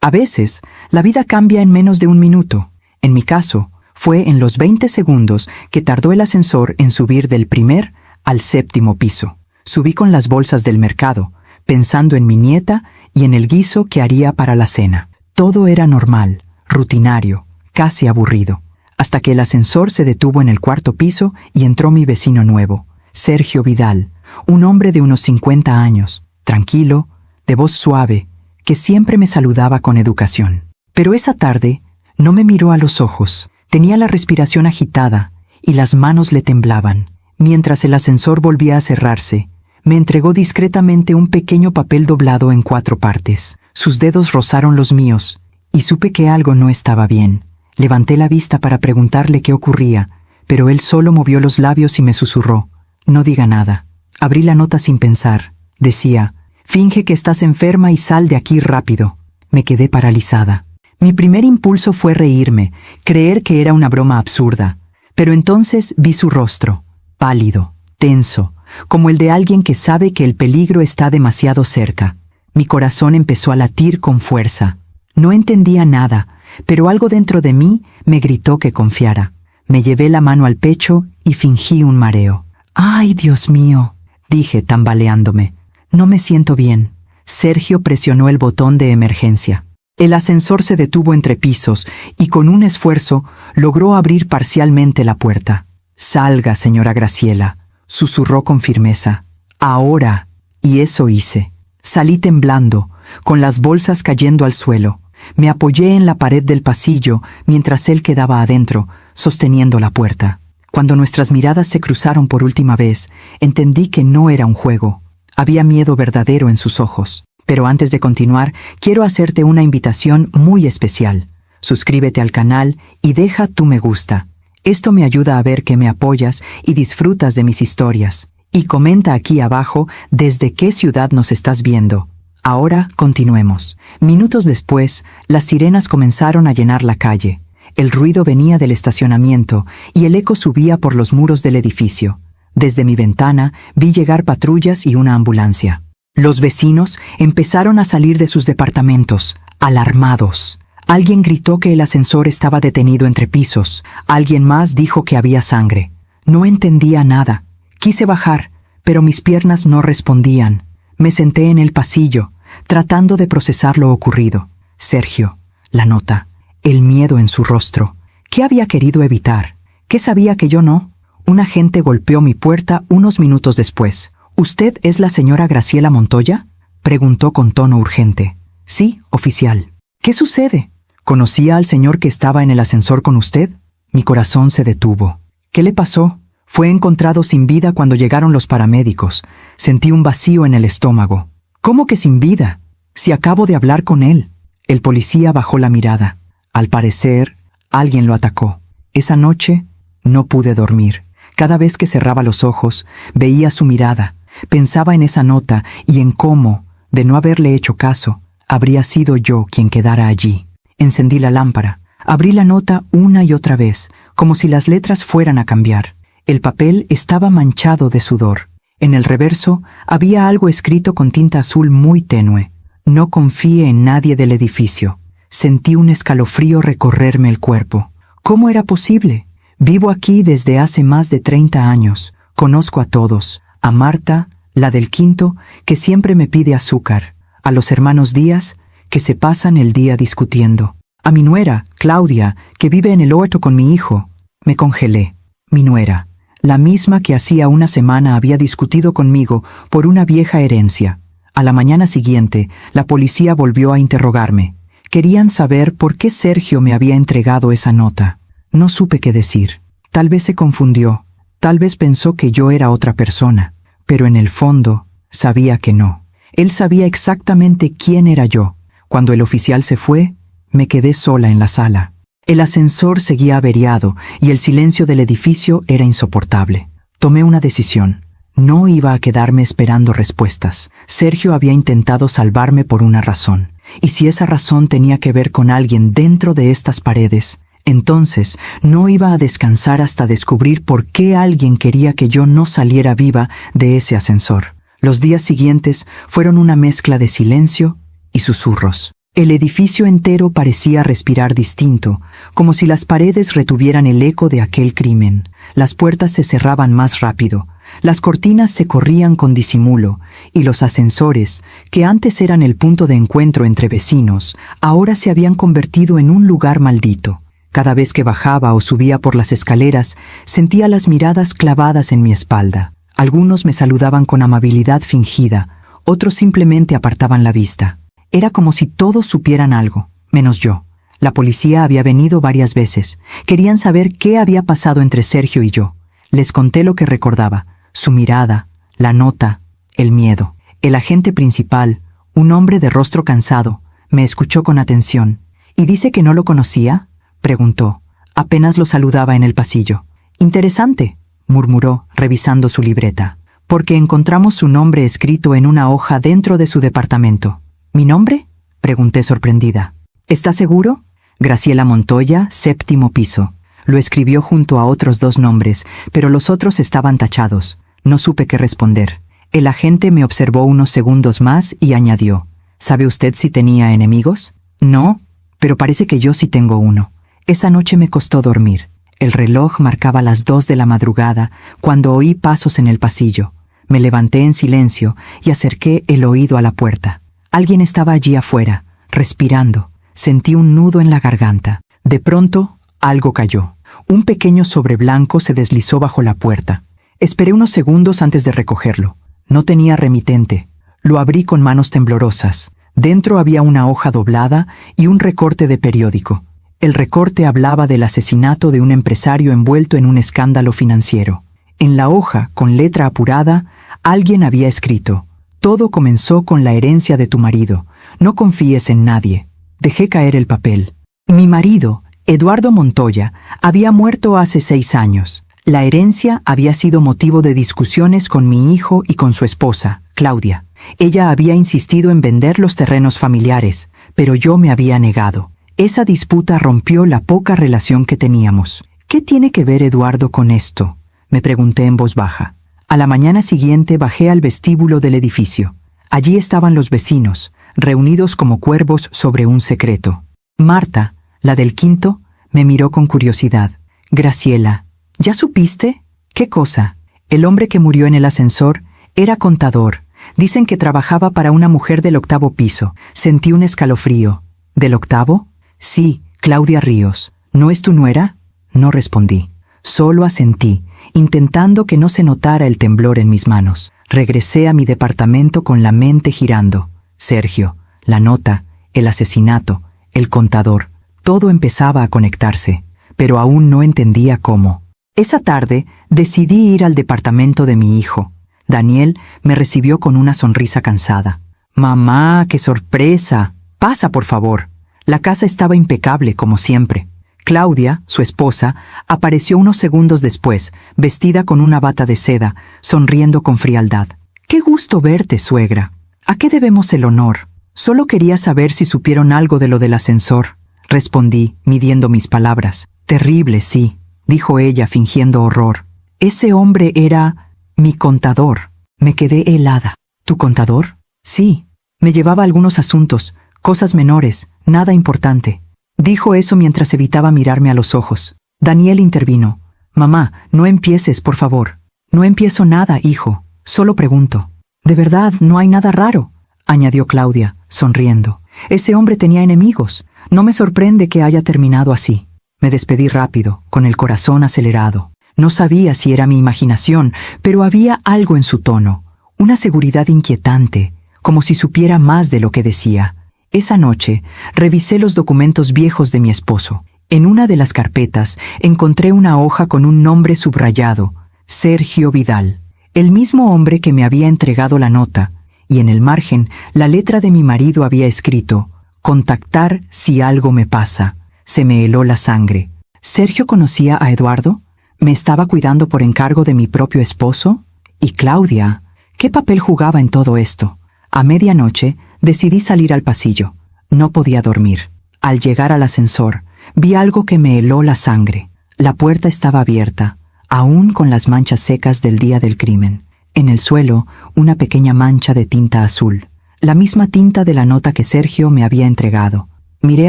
A veces, la vida cambia en menos de un minuto. En mi caso, fue en los 20 segundos que tardó el ascensor en subir del primer al 7º piso. Subí con las bolsas del mercado, pensando en mi nieta y en el guiso que haría para la cena. Todo era normal, rutinario, casi aburrido, hasta que el ascensor se detuvo en el 4º piso y entró mi vecino nuevo, Sergio Vidal, un hombre de unos 50 años, tranquilo, de voz suave, que siempre me saludaba con educación. Pero esa tarde no me miró a los ojos. Tenía la respiración agitada y las manos le temblaban. Mientras el ascensor volvía a cerrarse, me entregó discretamente un pequeño papel doblado en 4 partes. Sus dedos rozaron los míos y supe que algo no estaba bien. Levanté la vista para preguntarle qué ocurría, pero él solo movió los labios y me susurró: «No diga nada». Abrí la nota sin pensar. Decía: «Finge que estás enferma y sal de aquí rápido». Me quedé paralizada. Mi primer impulso fue reírme, creer que era una broma absurda. Pero entonces vi su rostro, pálido, tenso, como el de alguien que sabe que el peligro está demasiado cerca. Mi corazón empezó a latir con fuerza. No entendía nada, pero algo dentro de mí me gritó que confiara. Me llevé la mano al pecho y fingí un mareo. «¡Ay, Dios mío!», dije tambaleándome. «No me siento bien». Sergio presionó el botón de emergencia. El ascensor se detuvo entre pisos y con un esfuerzo logró abrir parcialmente la puerta. «Salga, señora Graciela», susurró con firmeza. «Ahora». Y eso hice. Salí temblando, con las bolsas cayendo al suelo. Me apoyé en la pared del pasillo mientras él quedaba adentro, sosteniendo la puerta. Cuando nuestras miradas se cruzaron por última vez, entendí que no era un juego. Había miedo verdadero en sus ojos. Pero antes de continuar, quiero hacerte una invitación muy especial. Suscríbete al canal y deja tu me gusta. Esto me ayuda a ver que me apoyas y disfrutas de mis historias. Y comenta aquí abajo desde qué ciudad nos estás viendo. Ahora continuemos. Minutos después, las sirenas comenzaron a llenar la calle. El ruido venía del estacionamiento y el eco subía por los muros del edificio. Desde mi ventana vi llegar patrullas y una ambulancia. Los vecinos empezaron a salir de sus departamentos, alarmados. Alguien gritó que el ascensor estaba detenido entre pisos. Alguien más dijo que había sangre. No entendía nada. Quise bajar, pero mis piernas no respondían. Me senté en el pasillo, tratando de procesar lo ocurrido. Sergio, la nota, el miedo en su rostro. ¿Qué había querido evitar? ¿Qué sabía que yo no? Un agente golpeó mi puerta unos minutos después. «¿Usted es la señora Graciela Montoya?», preguntó con tono urgente. «Sí, oficial». «¿Qué sucede? ¿Conocía al señor que estaba en el ascensor con usted?». Mi corazón se detuvo. «¿Qué le pasó?». «Fue encontrado sin vida cuando llegaron los paramédicos. Sentí un vacío en el estómago». «¿Cómo que sin vida? Si acabo de hablar con él». El policía bajó la mirada. Al parecer, alguien lo atacó. Esa noche no pude dormir. Cada vez que cerraba los ojos, veía su mirada. Pensaba en esa nota y en cómo, de no haberle hecho caso, habría sido yo quien quedara allí. Encendí la lámpara. Abrí la nota una y otra vez, como si las letras fueran a cambiar. El papel estaba manchado de sudor. En el reverso había algo escrito con tinta azul muy tenue. «No confíe en nadie del edificio». Sentí un escalofrío recorrerme el cuerpo. ¿Cómo era posible? Vivo aquí desde hace más de 30 años. Conozco a todos. A Marta, la del quinto, que siempre me pide azúcar. A los hermanos Díaz, que se pasan el día discutiendo. A mi nuera, Claudia, que vive en el huerto con mi hijo. Me congelé. Mi nuera, la misma que hacía una semana había discutido conmigo por una vieja herencia. A la mañana siguiente, la policía volvió a interrogarme. Querían saber por qué Sergio me había entregado esa nota. No supe qué decir. Tal vez se confundió. Tal vez pensó que yo era otra persona. Pero en el fondo, sabía que no. Él sabía exactamente quién era yo. Cuando el oficial se fue, me quedé sola en la sala. El ascensor seguía averiado y el silencio del edificio era insoportable. Tomé una decisión. No iba a quedarme esperando respuestas. Sergio había intentado salvarme por una razón. Y si esa razón tenía que ver con alguien dentro de estas paredes, entonces no iba a descansar hasta descubrir por qué alguien quería que yo no saliera viva de ese ascensor. Los días siguientes fueron una mezcla de silencio y susurros. El edificio entero parecía respirar distinto, como si las paredes retuvieran el eco de aquel crimen. Las puertas se cerraban más rápido, las cortinas se corrían con disimulo, y los ascensores, que antes eran el punto de encuentro entre vecinos, ahora se habían convertido en un lugar maldito. Cada vez que bajaba o subía por las escaleras, sentía las miradas clavadas en mi espalda. Algunos me saludaban con amabilidad fingida, otros simplemente apartaban la vista. Era como si todos supieran algo, menos yo. La policía había venido varias veces. Querían saber qué había pasado entre Sergio y yo. Les conté lo que recordaba, su mirada, la nota, el miedo. El agente principal, un hombre de rostro cansado, me escuchó con atención. ¿Y dice que no lo conocía?, preguntó. Apenas lo saludaba en el pasillo. Interesante, murmuró, revisando su libreta, porque encontramos su nombre escrito en una hoja dentro de su departamento. ¿Mi nombre?, pregunté sorprendida. ¿Está seguro? Graciela Montoya, 7º piso. Lo escribió junto a otros 2 nombres, pero los otros estaban tachados. No supe qué responder. El agente me observó unos segundos más y añadió: ¿Sabe usted si tenía enemigos? No, pero parece que yo sí tengo uno. Esa noche me costó dormir. El reloj marcaba las 2 de la madrugada cuando oí pasos en el pasillo. Me levanté en silencio y acerqué el oído a la puerta. Alguien estaba allí afuera, respirando. Sentí un nudo en la garganta. De pronto, algo cayó. Un pequeño sobre blanco se deslizó bajo la puerta. Esperé unos segundos antes de recogerlo. No tenía remitente. Lo abrí con manos temblorosas. Dentro había una hoja doblada y un recorte de periódico. El recorte hablaba del asesinato de un empresario envuelto en un escándalo financiero. En la hoja, con letra apurada, alguien había escrito: «Todo comenzó con la herencia de tu marido. No confíes en nadie». Dejé caer el papel. Mi marido, Eduardo Montoya, había muerto hace 6 años. La herencia había sido motivo de discusiones con mi hijo y con su esposa, Claudia. Ella había insistido en vender los terrenos familiares, pero yo me había negado. Esa disputa rompió la poca relación que teníamos. ¿Qué tiene que ver Eduardo con esto?, me pregunté en voz baja. A la mañana siguiente bajé al vestíbulo del edificio. Allí estaban los vecinos, reunidos como cuervos sobre un secreto. Marta, la del quinto, me miró con curiosidad. «Graciela, ¿ya supiste? ¿Qué cosa?» El hombre que murió en el ascensor era contador. Dicen que trabajaba para una mujer del 8º piso. Sentí un escalofrío. ¿Del 8º? Sí, Claudia Ríos. ¿No es tu nuera? No respondí. Solo asentí, intentando que no se notara el temblor en mis manos. Regresé a mi departamento con la mente girando. Sergio, la nota, el asesinato, el contador. Todo empezaba a conectarse, pero aún no entendía cómo. Esa tarde decidí ir al departamento de mi hijo. Daniel me recibió con una sonrisa cansada. «Mamá, qué sorpresa. Pasa, por favor». La casa estaba impecable, como siempre. Claudia, su esposa, apareció unos segundos después, vestida con una bata de seda, sonriendo con frialdad. «Qué gusto verte, suegra. ¿A qué debemos el honor? Solo quería saber si supieron algo de lo del ascensor», respondí, midiendo mis palabras. «Terrible, sí», dijo ella, fingiendo horror. «Ese hombre era mi contador». Me quedé helada. ¿Tu contador? Sí. Me llevaba algunos asuntos, cosas menores, nada importante. Dijo eso mientras evitaba mirarme a los ojos. Daniel intervino. «Mamá, no empieces, por favor». «No empiezo nada, hijo. Solo pregunto». «De verdad, no hay nada raro», añadió Claudia, sonriendo. «Ese hombre tenía enemigos. No me sorprende que haya terminado así». Me despedí rápido, con el corazón acelerado. No sabía si era mi imaginación, pero había algo en su tono, una seguridad inquietante, como si supiera más de lo que decía. Esa noche, revisé los documentos viejos de mi esposo. En una de las carpetas encontré una hoja con un nombre subrayado: Sergio Vidal, el mismo hombre que me había entregado la nota, y en el margen la letra de mi marido había escrito: «Contactar si algo me pasa». Se me heló la sangre. ¿Sergio conocía a Eduardo? ¿Me estaba cuidando por encargo de mi propio esposo? ¿Y Claudia? ¿Qué papel jugaba en todo esto? A medianoche decidí salir al pasillo. No podía dormir. Al llegar al ascensor, vi algo que me heló la sangre. La puerta estaba abierta, aún con las manchas secas del día del crimen. En el suelo, una pequeña mancha de tinta azul. la misma tinta de la nota que Sergio me había entregado. Miré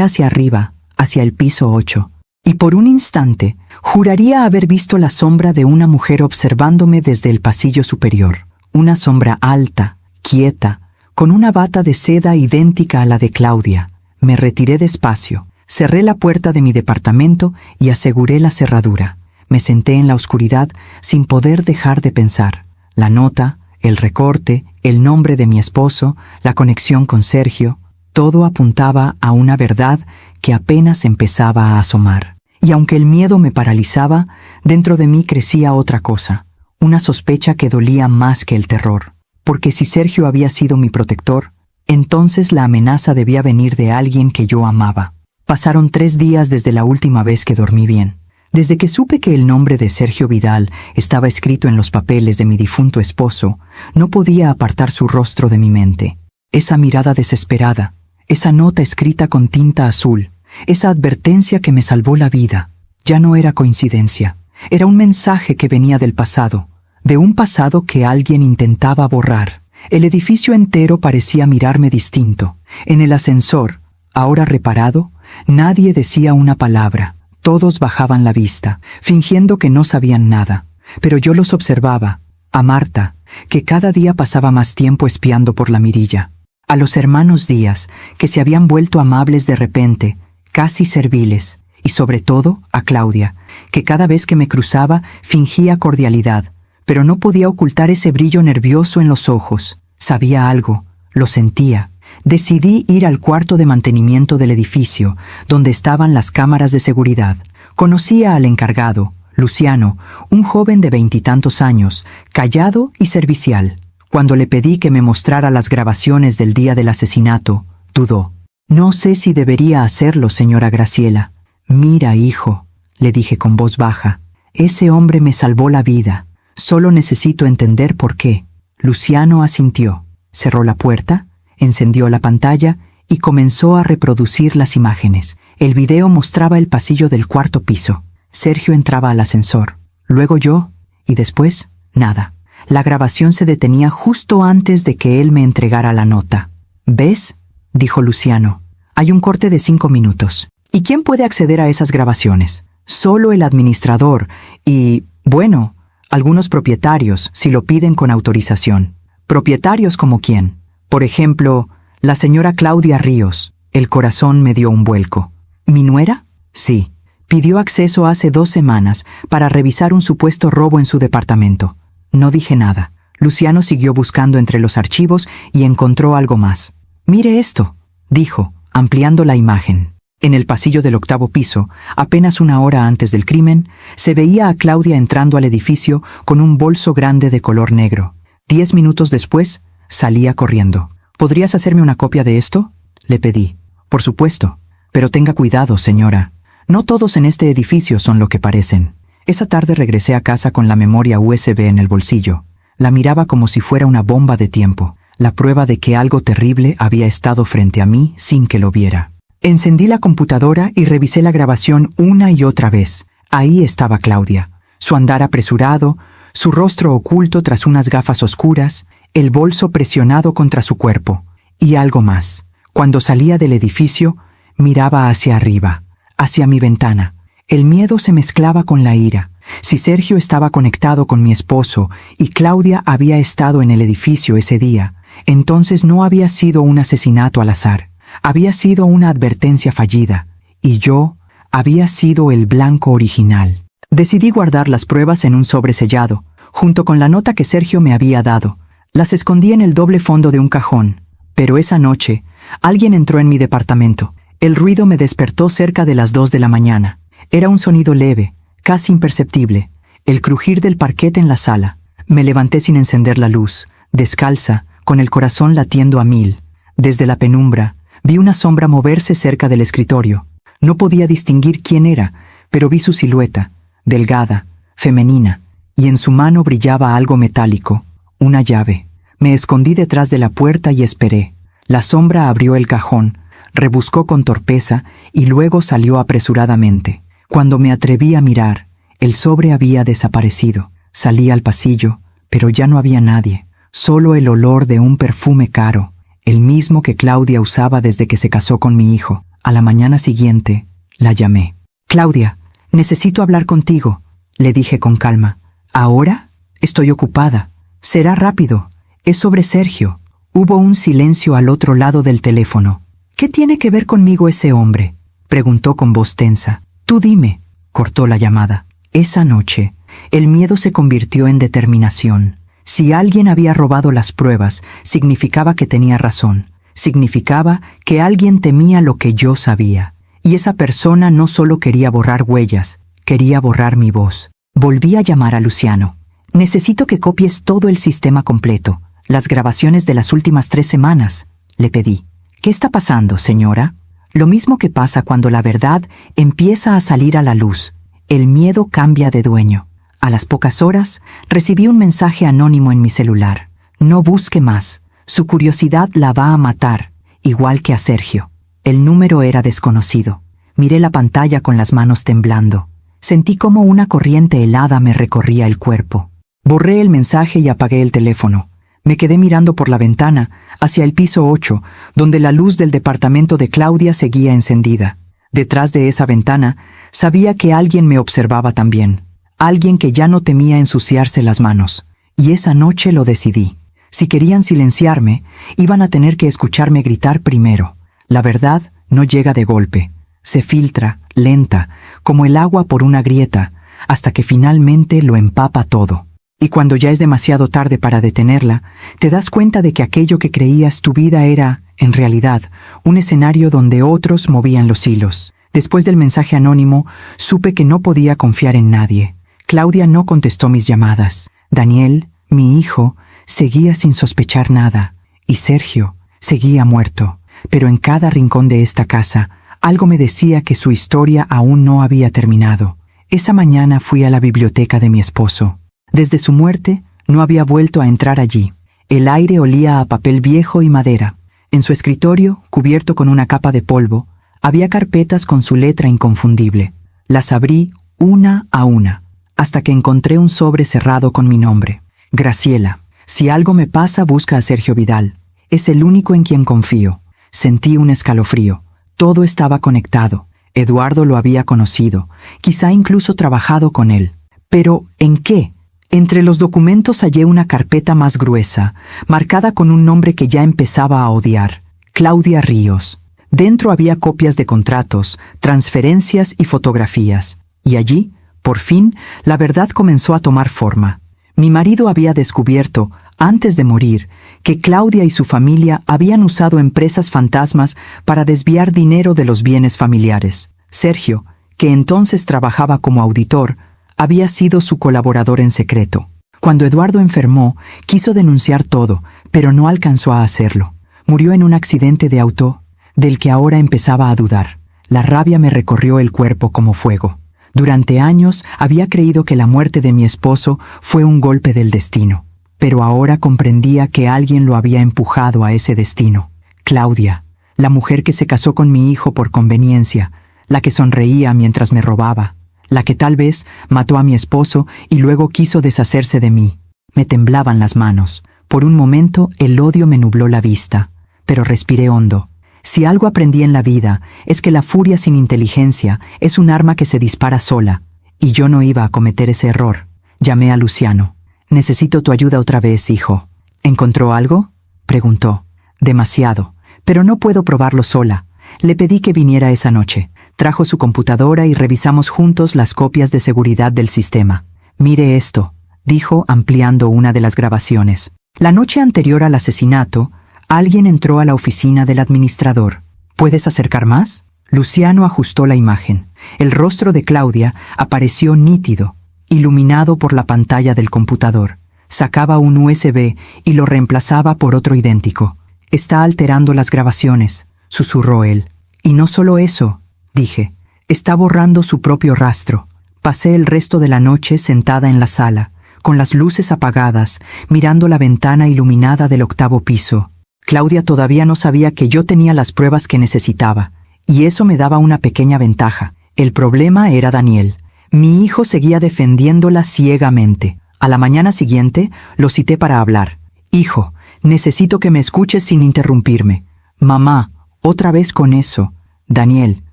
hacia arriba, hacia el piso 8, y por un instante juraría haber visto la sombra de una mujer observándome desde el pasillo superior. Una sombra alta, quieta, con una bata de seda idéntica a la de Claudia. Me retiré despacio, cerré la puerta de mi departamento y aseguré la cerradura. Me senté en la oscuridad sin poder dejar de pensar. La nota, el recorte, el nombre de mi esposo, la conexión con Sergio, todo apuntaba a una verdad que apenas empezaba a asomar. Y aunque el miedo me paralizaba, dentro de mí crecía otra cosa, una sospecha que dolía más que el terror. Porque si Sergio había sido mi protector, entonces la amenaza debía venir de alguien que yo amaba. Pasaron 3 días desde la última vez que dormí bien. Desde que supe que el nombre de Sergio Vidal estaba escrito en los papeles de mi difunto esposo, no podía apartar su rostro de mi mente. Esa mirada desesperada, esa nota escrita con tinta azul, esa advertencia que me salvó la vida, ya no era coincidencia. Era un mensaje que venía del pasado, de un pasado que alguien intentaba borrar. El edificio entero parecía mirarme distinto. En el ascensor, ahora reparado, nadie decía una palabra. Todos bajaban la vista, fingiendo que no sabían nada. Pero yo los observaba. A Marta, que cada día pasaba más tiempo espiando por la mirilla. A los hermanos Díaz, que se habían vuelto amables de repente, casi serviles. Y sobre todo, a Claudia, que cada vez que me cruzaba fingía cordialidad, pero no podía ocultar ese brillo nervioso en los ojos. Sabía algo, lo sentía. Decidí ir al cuarto de mantenimiento del edificio, donde estaban las cámaras de seguridad. Conocía al encargado, Luciano, un joven de 20 y tantos años, callado y servicial. Cuando le pedí que me mostrara las grabaciones del día del asesinato, dudó. «No sé si debería hacerlo, señora Graciela». «Mira, hijo», le dije con voz baja, «ese hombre me salvó la vida. Solo necesito entender por qué». Luciano asintió. Cerró la puerta, encendió la pantalla y comenzó a reproducir las imágenes. El video mostraba el pasillo del 4º piso. Sergio entraba al ascensor, luego yo, y después, nada. La grabación se detenía justo antes de que él me entregara la nota. «¿Ves?», dijo Luciano. «Hay un corte de 5 minutos. ¿Y quién puede acceder a esas grabaciones? Solo el administrador y, bueno, algunos propietarios, si lo piden con autorización». «¿Propietarios como quién?» «Por ejemplo, la señora Claudia Ríos». El corazón me dio un vuelco. ¿Mi nuera? Sí. Pidió acceso hace 2 semanas para revisar un supuesto robo en su departamento. No dije nada. Luciano siguió buscando entre los archivos y encontró algo más. «Mire esto», dijo, ampliando la imagen. En el pasillo del 8º piso, apenas 1 hora antes del crimen, se veía a Claudia entrando al edificio con un bolso grande de color negro. 10 minutos después, salía corriendo. «¿Podrías hacerme una copia de esto?», le pedí. «Por supuesto. Pero tenga cuidado, señora. No todos en este edificio son lo que parecen». Esa tarde regresé a casa con la memoria USB en el bolsillo. La miraba como si fuera una bomba de tiempo, la prueba de que algo terrible había estado frente a mí sin que lo viera. Encendí la computadora y revisé la grabación una y otra vez. Ahí estaba Claudia, su andar apresurado, su rostro oculto tras unas gafas oscuras, el bolso presionado contra su cuerpo. Y algo más. Cuando salía del edificio, miraba hacia arriba, hacia mi ventana. El miedo se mezclaba con la ira. Si Sergio estaba conectado con mi esposo y Claudia había estado en el edificio ese día, entonces no había sido un asesinato al azar. Había sido una advertencia fallida. Y yo había sido el blanco original. Decidí guardar las pruebas en un sobre sellado, junto con la nota que Sergio me había dado. Las escondí en el doble fondo de un cajón. Pero esa noche, alguien entró en mi departamento. El ruido me despertó cerca de las 2 de la mañana. Era un sonido leve, casi imperceptible, el crujir del parquet en la sala. Me levanté sin encender la luz, descalza, con el corazón latiendo a 1000. Desde la penumbra, vi una sombra moverse cerca del escritorio. No podía distinguir quién era, pero vi su silueta, delgada, femenina, y en su mano brillaba algo metálico, una llave. Me escondí detrás de la puerta y esperé. La sombra abrió el cajón, rebuscó con torpeza y luego salió apresuradamente. Cuando me atreví a mirar, el sobre había desaparecido. Salí al pasillo, pero ya no había nadie, solo el olor de un perfume caro. el mismo que Claudia usaba desde que se casó con mi hijo. A la mañana siguiente, la llamé. «Claudia, necesito hablar contigo», le dije con calma. «¿Ahora? Estoy ocupada. Será rápido. Es sobre Sergio». Hubo un silencio al otro lado del teléfono. «¿Qué tiene que ver conmigo ese hombre?», preguntó con voz tensa. «Tú dime», cortó la llamada. Esa noche, el miedo se convirtió en determinación. Si alguien había robado las pruebas, significaba que tenía razón. Significaba que alguien temía lo que yo sabía. Y esa persona no solo quería borrar huellas, quería borrar mi voz. Volví a llamar a Luciano. «Necesito que copies todo el sistema completo, las grabaciones de las últimas 3 semanas», le pedí. «¿Qué está pasando, señora?». «Lo mismo que pasa cuando la verdad empieza a salir a la luz. El miedo cambia de dueño». A las pocas horas, recibí un mensaje anónimo en mi celular. «No busque más. Su curiosidad la va a matar, igual que a Sergio». El número era desconocido. Miré la pantalla con las manos temblando. Sentí como una corriente helada me recorría el cuerpo. Borré el mensaje y apagué el teléfono. Me quedé mirando por la ventana, hacia el piso 8, donde la luz del departamento de Claudia seguía encendida. Detrás de esa ventana, sabía que alguien me observaba también. Alguien que ya no temía ensuciarse las manos. Y esa noche lo decidí. Si querían silenciarme, iban a tener que escucharme gritar primero. La verdad no llega de golpe. Se filtra, lenta, como el agua por una grieta, hasta que finalmente lo empapa todo. Y cuando ya es demasiado tarde para detenerla, te das cuenta de que aquello que creías tu vida era, en realidad, un escenario donde otros movían los hilos. Después del mensaje anónimo, supe que no podía confiar en nadie. Claudia no contestó mis llamadas. Daniel, mi hijo, seguía sin sospechar nada. Y Sergio seguía muerto. Pero en cada rincón de esta casa, algo me decía que su historia aún no había terminado. Esa mañana fui a la biblioteca de mi esposo. Desde su muerte, no había vuelto a entrar allí. El aire olía a papel viejo y madera. En su escritorio, cubierto con una capa de polvo, había carpetas con su letra inconfundible. Las abrí una a una, hasta que encontré un sobre cerrado con mi nombre. Graciela. Si algo me pasa, busca a Sergio Vidal. Es el único en quien confío. Sentí un escalofrío. Todo estaba conectado. Eduardo lo había conocido, quizá incluso trabajado con él. ¿Pero en qué? Entre los documentos hallé una carpeta más gruesa, marcada con un nombre que ya empezaba a odiar: Claudia Ríos. Dentro había copias de contratos, transferencias y fotografías. Y allí, por fin, la verdad comenzó a tomar forma. Mi marido había descubierto, antes de morir, que Claudia y su familia habían usado empresas fantasmas para desviar dinero de los bienes familiares. Sergio, que entonces trabajaba como auditor, había sido su colaborador en secreto. Cuando Eduardo enfermó, quiso denunciar todo, pero no alcanzó a hacerlo. Murió en un accidente de auto, del que ahora empezaba a dudar. La rabia me recorrió el cuerpo como fuego. Durante años había creído que la muerte de mi esposo fue un golpe del destino, pero ahora comprendía que alguien lo había empujado a ese destino. Claudia, la mujer que se casó con mi hijo por conveniencia, la que sonreía mientras me robaba, la que tal vez mató a mi esposo y luego quiso deshacerse de mí. Me temblaban las manos. Por un momento el odio me nubló la vista, pero respiré hondo. Si algo aprendí en la vida es que la furia sin inteligencia es un arma que se dispara sola, y yo no iba a cometer ese error. Llamé a Luciano. «Necesito tu ayuda otra vez, hijo». «¿Encontró algo?», preguntó. «Demasiado, pero no puedo probarlo sola». Le pedí que viniera esa noche. Trajo su computadora y revisamos juntos las copias de seguridad del sistema. «Mire esto», dijo ampliando una de las grabaciones. La noche anterior al asesinato, alguien entró a la oficina del administrador. «¿Puedes acercar más?». Luciano ajustó la imagen. El rostro de Claudia apareció nítido, iluminado por la pantalla del computador. Sacaba un USB y lo reemplazaba por otro idéntico. «Está alterando las grabaciones», susurró él. «Y no solo eso», dije. «Está borrando su propio rastro». Pasé el resto de la noche sentada en la sala, con las luces apagadas, mirando la ventana iluminada del 8º piso. Claudia todavía no sabía que yo tenía las pruebas que necesitaba, y eso me daba una pequeña ventaja. El problema era Daniel. Mi hijo seguía defendiéndola ciegamente. A la mañana siguiente lo cité para hablar. «Hijo, Necesito que me escuches sin interrumpirme. Mamá, otra vez con eso. Daniel,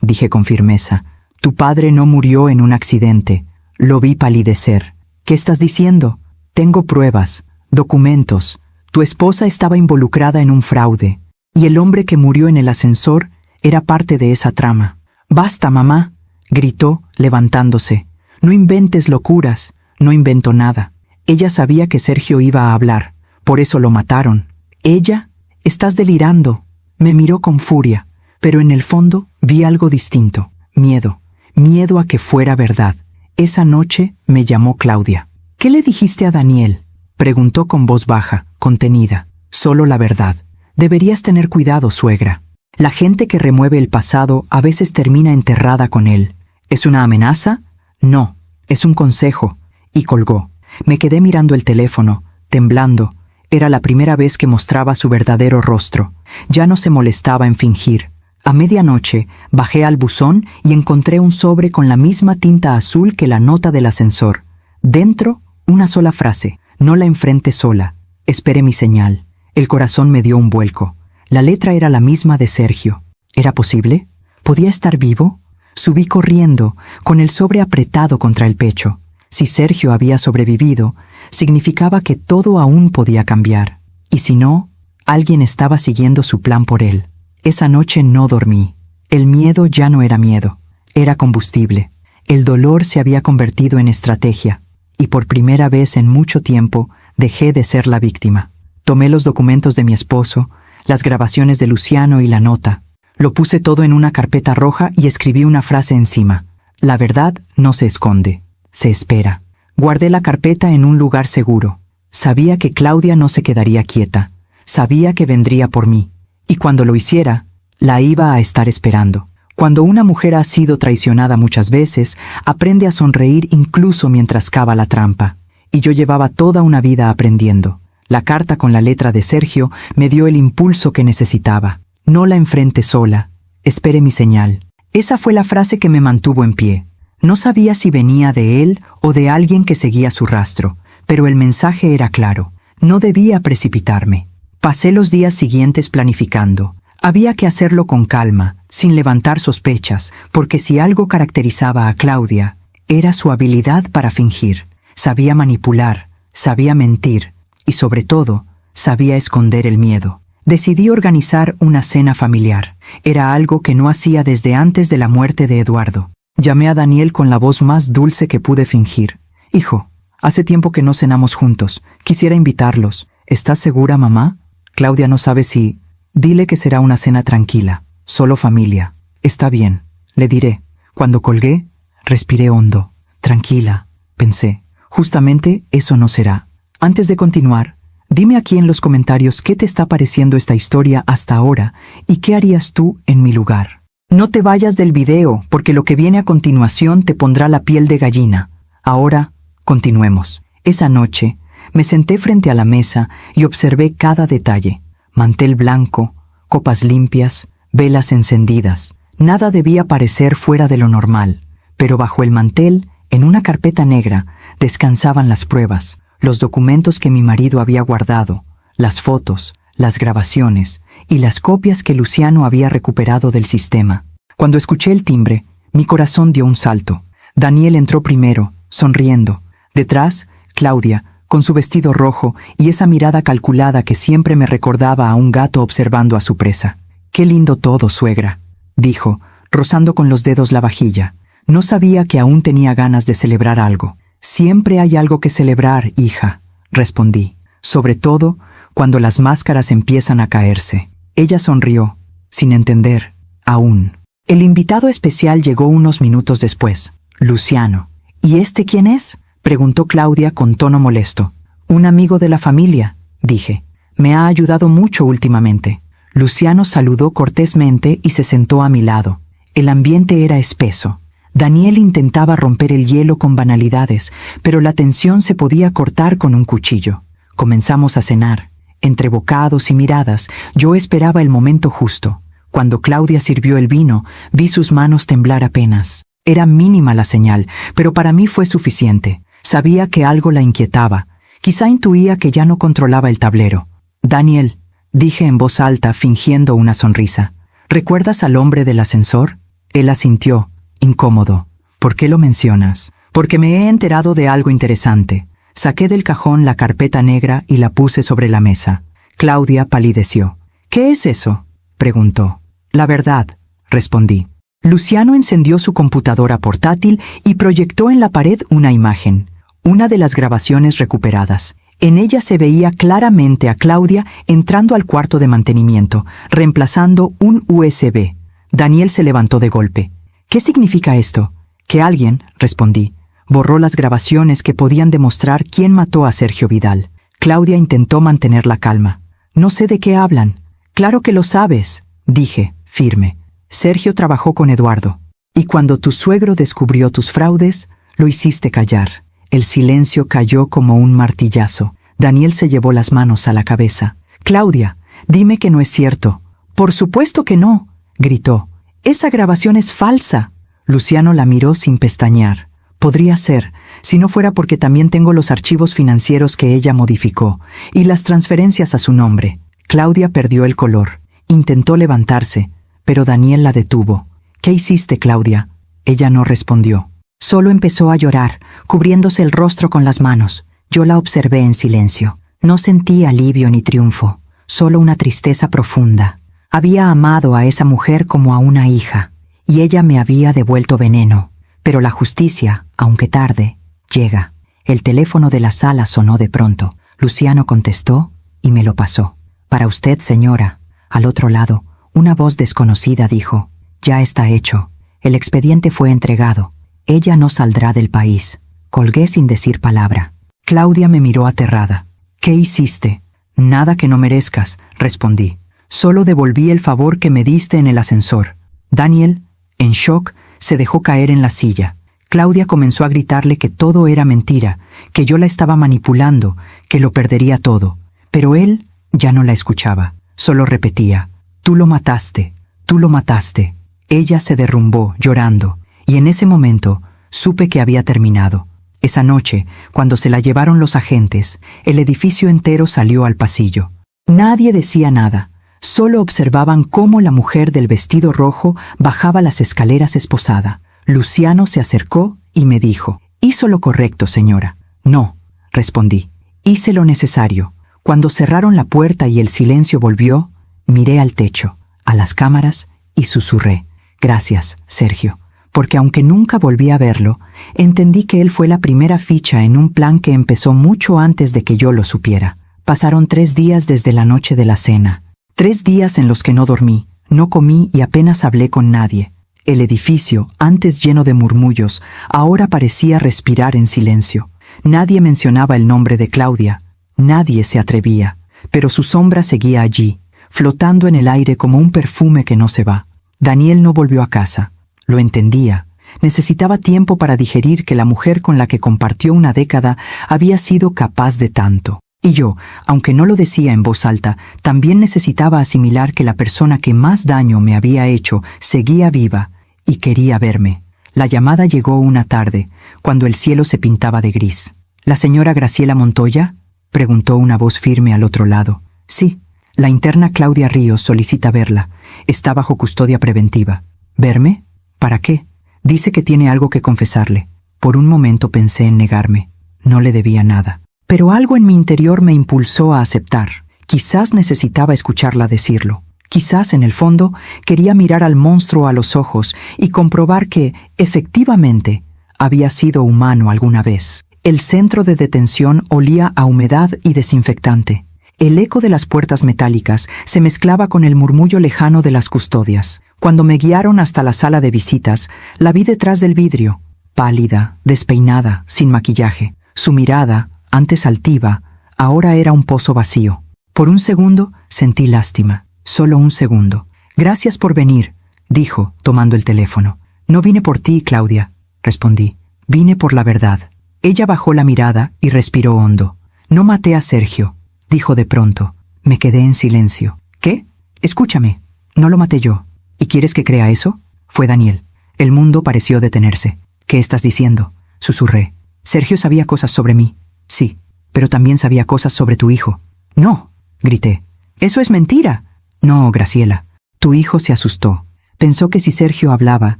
dije con firmeza, tu padre no murió en un accidente. Lo vi palidecer. ¿Qué estás diciendo? Tengo pruebas, documentos. Tu esposa estaba involucrada en un fraude, y el hombre que murió en el ascensor era parte de esa trama. Basta, mamá, gritó, levantándose. No inventes locuras. No inventó nada. Ella sabía que Sergio iba a hablar. Por eso lo mataron. ¿Ella? Estás delirando. Me miró con furia, pero en el fondo vi algo distinto. Miedo. Miedo a que fuera verdad. Esa noche me llamó Claudia. ¿Qué le dijiste a Daniel? Preguntó con voz baja, contenida. Solo la verdad. Deberías tener cuidado, suegra. La gente que remueve el pasado a veces termina enterrada con él. ¿Es una amenaza? No, es un consejo. Y colgó. Me quedé mirando el teléfono, temblando. Era la primera vez que mostraba su verdadero rostro. Ya no se molestaba en fingir. A medianoche bajé al buzón y encontré un sobre con la misma tinta azul que la nota del ascensor. Dentro, una sola frase. No la enfrente sola. Esperé mi señal. El corazón me dio un vuelco. La letra era la misma de Sergio. ¿Era posible? ¿Podía estar vivo? Subí corriendo, con el sobre apretado contra el pecho. Si Sergio había sobrevivido, significaba que todo aún podía cambiar. Y si no, alguien estaba siguiendo su plan por él. Esa noche no dormí. El miedo ya no era miedo, era combustible. El dolor se había convertido en estrategia. Y por primera vez en mucho tiempo dejé de ser la víctima. Tomé los documentos de mi esposo, las grabaciones de Luciano y la nota. Lo puse todo en una carpeta roja y escribí una frase encima. La verdad no se esconde, se espera. Guardé la carpeta en un lugar seguro. Sabía que Claudia no se quedaría quieta. Sabía que vendría por mí. Y cuando lo hiciera, la iba a estar esperando. Cuando una mujer ha sido traicionada muchas veces, aprende a sonreír incluso mientras cava la trampa. Y yo llevaba toda una vida aprendiendo. La carta con la letra de Sergio me dio el impulso que necesitaba. No la enfrente sola. Espere mi señal. Esa fue la frase que me mantuvo en pie. No sabía si venía de él o de alguien que seguía su rastro, pero el mensaje era claro. No debía precipitarme. Pasé los días siguientes planificando. Había que hacerlo con calma, sin levantar sospechas, porque si algo caracterizaba a Claudia, era su habilidad para fingir. Sabía manipular, sabía mentir y, sobre todo, sabía esconder el miedo. Decidí organizar una cena familiar. Era algo que no hacía desde antes de la muerte de Eduardo. Llamé a Daniel con la voz más dulce que pude fingir. Hijo, hace tiempo que no cenamos juntos. Quisiera invitarlos. ¿Estás segura, mamá? Claudia no sabe si... Dile que será una cena tranquila, solo familia. Está bien, le diré. Cuando colgué, respiré hondo. Tranquila, pensé. Justamente eso no será. Antes de continuar, dime aquí en los comentarios qué te está pareciendo esta historia hasta ahora y qué harías tú en mi lugar. No te vayas del video, porque lo que viene a continuación te pondrá la piel de gallina. Ahora, continuemos. Esa noche, me senté frente a la mesa y observé cada detalle. Mantel blanco, copas limpias, velas encendidas. Nada debía parecer fuera de lo normal, pero bajo el mantel, en una carpeta negra, descansaban las pruebas, los documentos que mi marido había guardado, las fotos, las grabaciones y las copias que Luciano había recuperado del sistema. Cuando escuché el timbre, mi corazón dio un salto. Daniel entró primero, sonriendo. Detrás, Claudia, con su vestido rojo y esa mirada calculada que siempre me recordaba a un gato observando a su presa. «Qué lindo todo, suegra», dijo, rozando con los dedos la vajilla. No sabía que aún tenía ganas de celebrar algo. «Siempre hay algo que celebrar, hija», respondí. «Sobre todo cuando las máscaras empiezan a caerse». Ella sonrió, sin entender, aún. El invitado especial llegó unos minutos después, Luciano. «¿Y este quién es?», preguntó Claudia con tono molesto. «Un amigo de la familia», dije. «Me ha ayudado mucho últimamente». Luciano saludó cortésmente y se sentó a mi lado. El ambiente era espeso. Daniel intentaba romper el hielo con banalidades, pero la tensión se podía cortar con un cuchillo. Comenzamos a cenar. Entre bocados y miradas, yo esperaba el momento justo. Cuando Claudia sirvió el vino, vi sus manos temblar apenas. Era mínima la señal, pero para mí fue suficiente. Sabía que algo la inquietaba. Quizá intuía que ya no controlaba el tablero. Daniel, dije en voz alta fingiendo una sonrisa. ¿Recuerdas al hombre del ascensor? Él asintió, incómodo. ¿Por qué lo mencionas? Porque me he enterado de algo interesante. Saqué del cajón la carpeta negra y la puse sobre la mesa. Claudia palideció. ¿Qué es eso?, preguntó. La verdad, respondí. Luciano encendió su computadora portátil y proyectó en la pared una imagen, una de las grabaciones recuperadas. En ella se veía claramente a Claudia entrando al cuarto de mantenimiento, reemplazando un USB. Daniel se levantó de golpe. ¿Qué significa esto? Que alguien, respondí, borró las grabaciones que podían demostrar quién mató a Sergio Vidal. Claudia intentó mantener la calma. No sé de qué hablan. Claro que lo sabes, dije, firme. Sergio trabajó con Eduardo. Y cuando tu suegro descubrió tus fraudes, lo hiciste callar. El silencio cayó como un martillazo. Daniel se llevó las manos a la cabeza. Claudia, dime que no es cierto. Por supuesto que no, gritó. Esa grabación es falsa. Luciano la miró sin pestañear. Podría ser, si no fuera porque también tengo los archivos financieros que ella modificó, y las transferencias a su nombre. Claudia perdió el color. Intentó levantarse, pero Daniel la detuvo. ¿Qué hiciste, Claudia? Ella no respondió. Solo empezó a llorar, cubriéndose el rostro con las manos. Yo la observé en silencio. No sentí alivio ni triunfo, solo una tristeza profunda. Había amado a esa mujer como a una hija, y ella me había devuelto veneno. Pero la justicia, aunque tarde, llega. El teléfono de la sala sonó de pronto. Luciano contestó y me lo pasó. Para usted, señora. Al otro lado, una voz desconocida dijo, ya está hecho. El expediente fue entregado. Ella no saldrá del país. Colgué sin decir palabra. Claudia me miró aterrada. ¿Qué hiciste? Nada que no merezcas, respondí. Solo devolví el favor que me diste en el ascensor. Daniel, en shock, se dejó caer en la silla. Claudia comenzó a gritarle que todo era mentira, que yo la estaba manipulando, que lo perdería todo. Pero él ya no la escuchaba. Solo repetía, tú lo mataste, tú lo mataste. Ella se derrumbó, llorando, y en ese momento supe que había terminado. Esa noche, cuando se la llevaron los agentes, el edificio entero salió al pasillo. Nadie decía nada. Solo observaban cómo la mujer del vestido rojo bajaba las escaleras esposada. Luciano se acercó y me dijo, «Hizo lo correcto, señora». «No», respondí. «Hice lo necesario». Cuando cerraron la puerta y el silencio volvió, miré al techo, a las cámaras y susurré, «Gracias, Sergio». Porque aunque nunca volví a verlo, entendí que él fue la primera ficha en un plan que empezó mucho antes de que yo lo supiera. Pasaron 3 días desde la noche de la cena. 3 días en los que no dormí, no comí y apenas hablé con nadie. El edificio, antes lleno de murmullos, ahora parecía respirar en silencio. Nadie mencionaba el nombre de Claudia. Nadie se atrevía. Pero su sombra seguía allí, flotando en el aire como un perfume que no se va. Daniel no volvió a casa. Lo entendía. Necesitaba tiempo para digerir que la mujer con la que compartió una década había sido capaz de tanto. Y yo, aunque no lo decía en voz alta, también necesitaba asimilar que la persona que más daño me había hecho seguía viva y quería verme. La llamada llegó una tarde, cuando el cielo se pintaba de gris. ¿La señora Graciela Montoya?, preguntó una voz firme al otro lado. Sí, la interna Claudia Ríos solicita verla. Está bajo custodia preventiva. ¿Verme? ¿Para qué? Dice que tiene algo que confesarle. Por un momento pensé en negarme. No le debía nada. Pero algo en mi interior me impulsó a aceptar. Quizás necesitaba escucharla decirlo. Quizás, en el fondo, quería mirar al monstruo a los ojos y comprobar que, efectivamente, había sido humano alguna vez. El centro de detención olía a humedad y desinfectante. El eco de las puertas metálicas se mezclaba con el murmullo lejano de las custodias. Cuando me guiaron hasta la sala de visitas, la vi detrás del vidrio, pálida, despeinada, sin maquillaje. Su mirada, antes altiva, ahora era un pozo vacío. Por un segundo sentí lástima, solo un segundo. «Gracias por venir», dijo, tomando el teléfono. «No vine por ti, Claudia», respondí. «Vine por la verdad». Ella bajó la mirada y respiró hondo. «No maté a Sergio», dijo de pronto. Me quedé en silencio. «¿Qué? Escúchame. No lo maté yo. ¿Y quieres que crea eso?» Fue Daniel. El mundo pareció detenerse. «¿Qué estás diciendo?», susurré. «Sergio sabía cosas sobre mí». «Sí, pero también sabía cosas sobre tu hijo». «No», grité. ¡Eso es mentira! No, Graciela. Tu hijo se asustó. Pensó que si Sergio hablaba,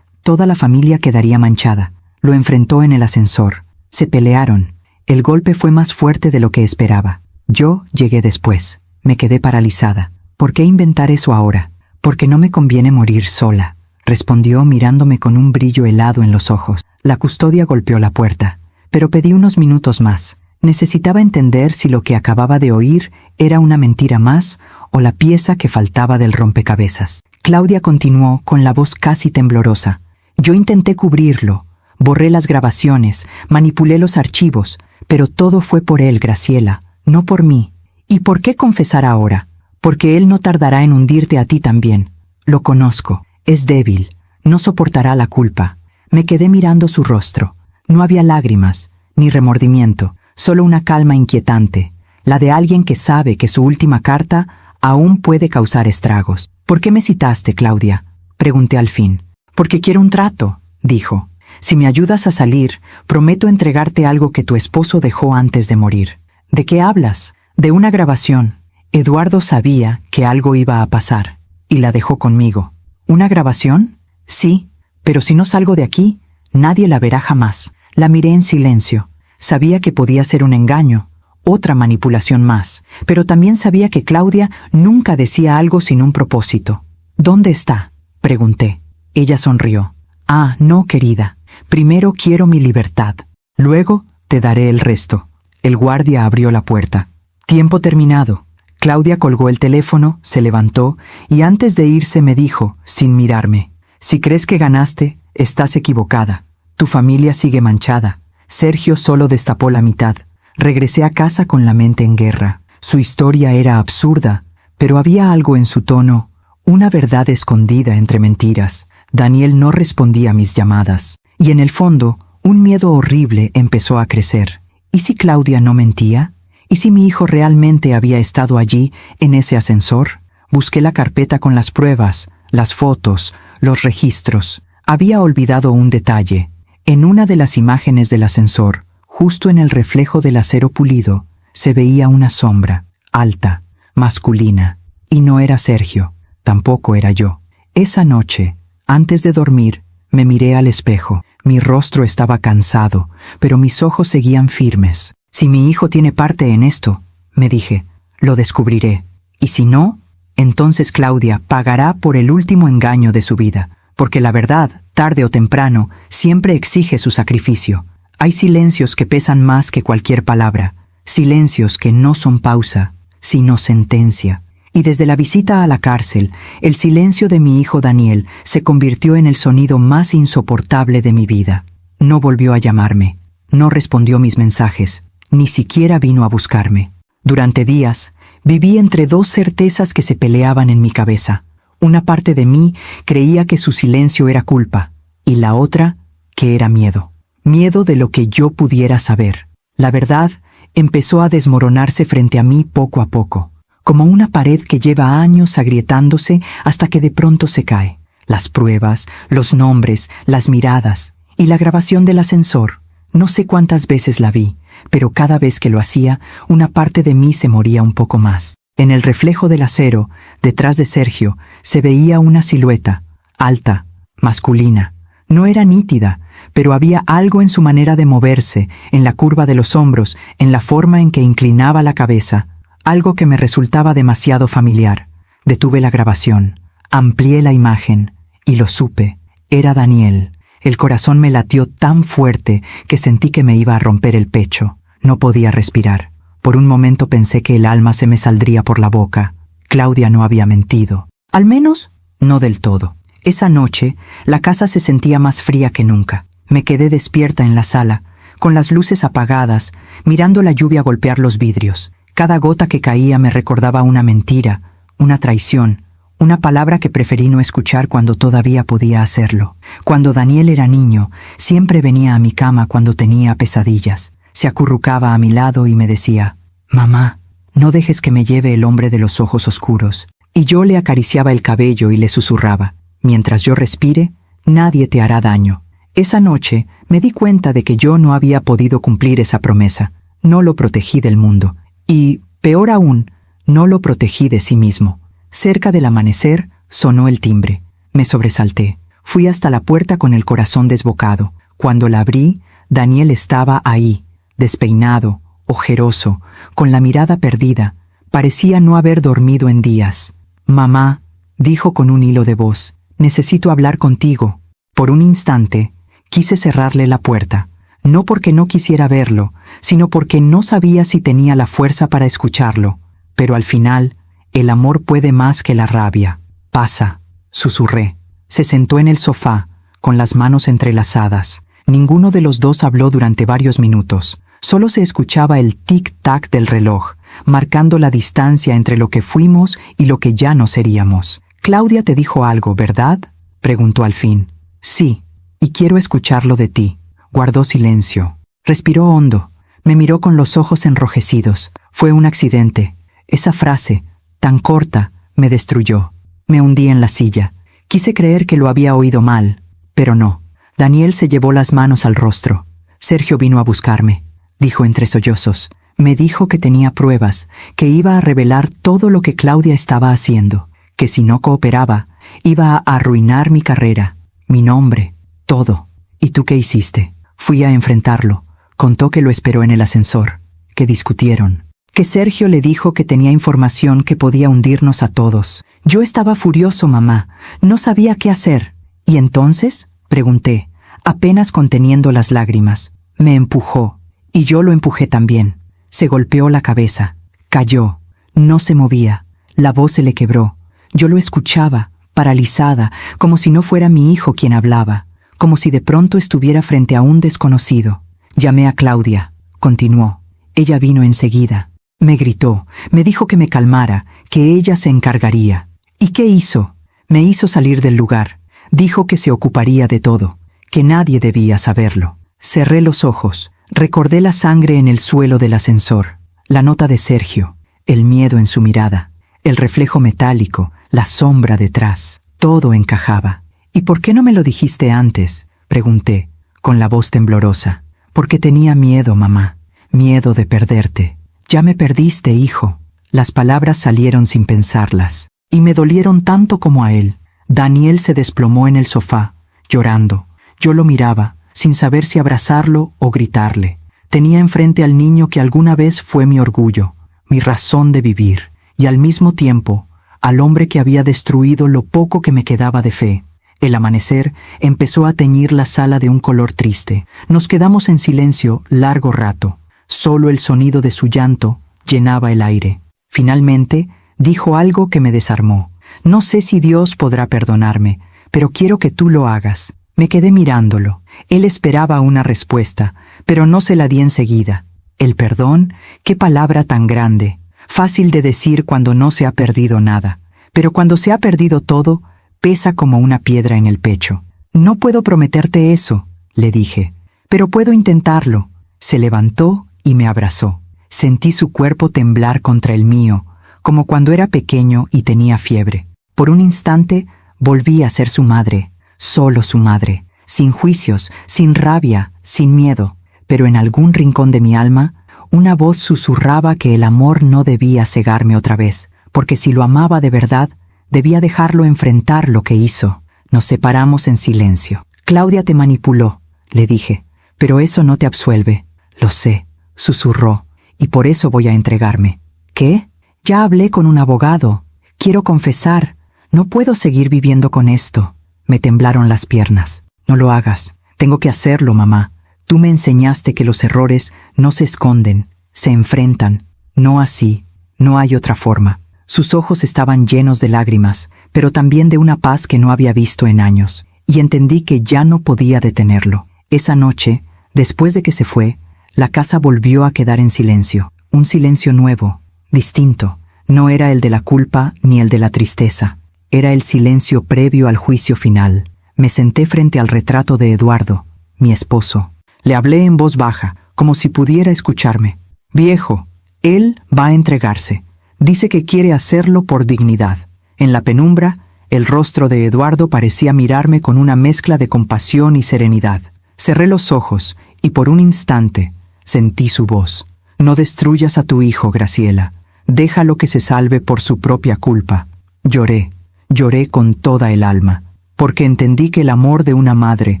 toda la familia quedaría manchada. Lo enfrentó en el ascensor. Se pelearon. El golpe fue más fuerte de lo que esperaba. Yo llegué después. Me quedé paralizada. ¿Por qué inventar eso ahora? Porque no me conviene morir sola, respondió mirándome con un brillo helado en los ojos. La custodia golpeó la puerta, pero pedí unos minutos más. Necesitaba entender si lo que acababa de oír era una mentira más o la pieza que faltaba del rompecabezas. Claudia continuó con la voz casi temblorosa. Yo intenté cubrirlo, borré las grabaciones, manipulé los archivos, pero todo fue por él, Graciela, no por mí. ¿Y por qué confesar ahora? Porque él no tardará en hundirte a ti también. Lo conozco, es débil, no soportará la culpa. Me quedé mirando su rostro. No había lágrimas, ni remordimiento, solo una calma inquietante, la de alguien que sabe que su última carta aún puede causar estragos. ¿Por qué me citaste, Claudia?, pregunté al fin. Porque quiero un trato, dijo. Si me ayudas a salir, prometo entregarte algo que tu esposo dejó antes de morir. ¿De qué hablas? De una grabación. Eduardo sabía que algo iba a pasar, y la dejó conmigo. ¿Una grabación? Sí, pero si no salgo de aquí, nadie la verá jamás. La miré en silencio. Sabía que podía ser un engaño, otra manipulación más, pero también sabía que Claudia nunca decía algo sin un propósito. ¿Dónde está?, pregunté. Ella sonrió. Ah, no, querida. Primero quiero mi libertad. Luego te daré el resto. El guardia abrió la puerta. Tiempo terminado. Claudia colgó el teléfono, se levantó y antes de irse me dijo, sin mirarme: si crees que ganaste, estás equivocada. Tu familia sigue manchada. Sergio solo destapó la mitad. Regresé a casa con la mente en guerra. Su historia era absurda, pero había algo en su tono, una verdad escondida entre mentiras. Daniel no respondía a mis llamadas, y en el fondo, un miedo horrible empezó a crecer. ¿Y si Claudia no mentía? ¿Y si mi hijo realmente había estado allí, en ese ascensor? Busqué la carpeta con las pruebas, las fotos, los registros. Había olvidado un detalle. En una de las imágenes del ascensor, justo en el reflejo del acero pulido, se veía una sombra, alta, masculina. Y no era Sergio, tampoco era yo. Esa noche, antes de dormir, me miré al espejo. Mi rostro estaba cansado, pero mis ojos seguían firmes. Si mi hijo tiene parte en esto, me dije, lo descubriré. Y si no, entonces Claudia pagará por el último engaño de su vida, porque la verdad, tarde o temprano, siempre exige su sacrificio. Hay silencios que pesan más que cualquier palabra, silencios que no son pausa, sino sentencia. Y desde la visita a la cárcel, el silencio de mi hijo Daniel se convirtió en el sonido más insoportable de mi vida. No volvió a llamarme, no respondió mis mensajes, ni siquiera vino a buscarme. Durante días, viví entre dos certezas que se peleaban en mi cabeza. Una parte de mí creía que su silencio era culpa, y la otra, que era miedo. Miedo de lo que yo pudiera saber. La verdad empezó a desmoronarse frente a mí poco a poco, como una pared que lleva años agrietándose hasta que de pronto se cae. Las pruebas, los nombres, las miradas y la grabación del ascensor. No sé cuántas veces la vi, pero cada vez que lo hacía, una parte de mí se moría un poco más. En el reflejo del acero, detrás de Sergio, se veía una silueta, alta, masculina. No era nítida, pero había algo en su manera de moverse, en la curva de los hombros, en la forma en que inclinaba la cabeza, algo que me resultaba demasiado familiar. Detuve la grabación, amplié la imagen, y lo supe. Era Daniel. El corazón me latió tan fuerte que sentí que me iba a romper el pecho. No podía respirar. Por un momento pensé que el alma se me saldría por la boca. Claudia no había mentido. Al menos, no del todo. Esa noche, la casa se sentía más fría que nunca. Me quedé despierta en la sala, con las luces apagadas, mirando la lluvia golpear los vidrios. Cada gota que caía me recordaba una mentira, una traición, una palabra que preferí no escuchar cuando todavía podía hacerlo. Cuando Daniel era niño, siempre venía a mi cama cuando tenía pesadillas. Se acurrucaba a mi lado y me decía: «Mamá, no dejes que me lleve el hombre de los ojos oscuros». Y yo le acariciaba el cabello y le susurraba: «Mientras yo respire, nadie te hará daño». Esa noche me di cuenta de que yo no había podido cumplir esa promesa. No lo protegí del mundo. Y, peor aún, No lo protegí de sí mismo. Cerca del amanecer sonó el timbre. Me sobresalté. Fui hasta la puerta con el corazón desbocado. Cuando la abrí, Daniel estaba ahí, despeinado, ojeroso, con la mirada perdida. Parecía no haber dormido en días. «Mamá», dijo con un hilo de voz, «necesito hablar contigo». Por un instante, quise cerrarle la puerta, no porque no quisiera verlo, sino porque no sabía si tenía la fuerza para escucharlo. Pero al final, el amor puede más que la rabia. «Pasa», susurré. Se sentó en el sofá, con las manos entrelazadas. Ninguno de los dos habló durante varios minutos. Solo se escuchaba el tic-tac del reloj, marcando la distancia entre lo que fuimos y lo que ya no seríamos. «Claudia te dijo algo, ¿verdad?», preguntó al fin. «Sí, y quiero escucharlo de ti». Guardó silencio. Respiró hondo. Me miró con los ojos enrojecidos. «Fue un accidente». Esa frase, tan corta, me destruyó. Me hundí en la silla. Quise creer que lo había oído mal, pero no. Daniel se llevó las manos al rostro. «Sergio vino a buscarme», dijo entre sollozos. Me dijo que tenía pruebas, que iba a revelar todo lo que Claudia estaba haciendo, que si no cooperaba, iba a arruinar mi carrera, mi nombre, todo. «¿Y tú qué hiciste?» Fui a enfrentarlo. Contó que lo esperó en el ascensor, que discutieron, que Sergio le dijo que tenía información que podía hundirnos a todos. Yo estaba furioso, mamá. No sabía qué hacer. «¿Y entonces?», pregunté, apenas conteniendo las lágrimas. Me empujó, y yo lo empujé también. Se golpeó la cabeza. Cayó. No se movía. La voz se le quebró. Yo lo escuchaba, paralizada, como si no fuera mi hijo quien hablaba, como si de pronto estuviera frente a un desconocido. Llamé a Claudia. Continuó. Ella vino enseguida. Me gritó, me dijo que me calmara, que ella se encargaría. ¿Y qué hizo? Me hizo salir del lugar. Dijo que se ocuparía de todo, que nadie debía saberlo. Cerré los ojos. Recordé la sangre en el suelo del ascensor, la nota de Sergio, el miedo en su mirada, el reflejo metálico, la sombra detrás. Todo encajaba. «¿Y por qué no me lo dijiste antes?», pregunté, con la voz temblorosa. «Porque tenía miedo, mamá, miedo de perderte». «Ya me perdiste, hijo». Las palabras salieron sin pensarlas, y me dolieron tanto como a él. Daniel se desplomó en el sofá, llorando. Yo lo miraba, sin saber si abrazarlo o gritarle. Tenía enfrente al niño que alguna vez fue mi orgullo, mi razón de vivir, y al mismo tiempo, al hombre que había destruido lo poco que me quedaba de fe. El amanecer empezó a teñir la sala de un color triste. Nos quedamos en silencio largo rato. Solo el sonido de su llanto llenaba el aire. Finalmente, dijo algo que me desarmó. «No sé si Dios podrá perdonarme, pero quiero que tú lo hagas». Me quedé mirándolo. Él esperaba una respuesta, pero no se la di enseguida. El perdón, qué palabra tan grande. Fácil de decir cuando no se ha perdido nada, pero cuando se ha perdido todo, pesa como una piedra en el pecho. «No puedo prometerte eso», le dije, «pero puedo intentarlo». Se levantó y me abrazó. Sentí su cuerpo temblar contra el mío, como cuando era pequeño y tenía fiebre. Por un instante volví a ser su madre, solo su madre, sin juicios, sin rabia, sin miedo. Pero en algún rincón de mi alma, una voz susurraba que el amor no debía cegarme otra vez, porque si lo amaba de verdad, debía dejarlo enfrentar lo que hizo. Nos separamos en silencio. «Claudia te manipuló», le dije, «pero eso no te absuelve». «Lo sé», susurró, «y por eso voy a entregarme». «¿Qué? Ya hablé con un abogado. Quiero confesar. No puedo seguir viviendo con esto». Me temblaron las piernas. «No lo hagas. Tengo que hacerlo, mamá. Tú me enseñaste que los errores no se esconden, se enfrentan. No así. No hay otra forma». Sus ojos estaban llenos de lágrimas, pero también de una paz que no había visto en años, y entendí que ya no podía detenerlo. Esa noche, después de que se fue, la casa volvió a quedar en silencio. Un silencio nuevo, distinto. No era el de la culpa ni el de la tristeza. Era el silencio previo al juicio final. Me senté frente al retrato de Eduardo, mi esposo. Le hablé en voz baja, como si pudiera escucharme. «Viejo, él va a entregarse. Dice que quiere hacerlo por dignidad». En la penumbra, el rostro de Eduardo parecía mirarme con una mezcla de compasión y serenidad. Cerré los ojos y por un instante sentí su voz. «No destruyas a tu hijo, Graciela. Déjalo que se salve por su propia culpa. Lloré, lloré con toda el alma, porque entendí que el amor de una madre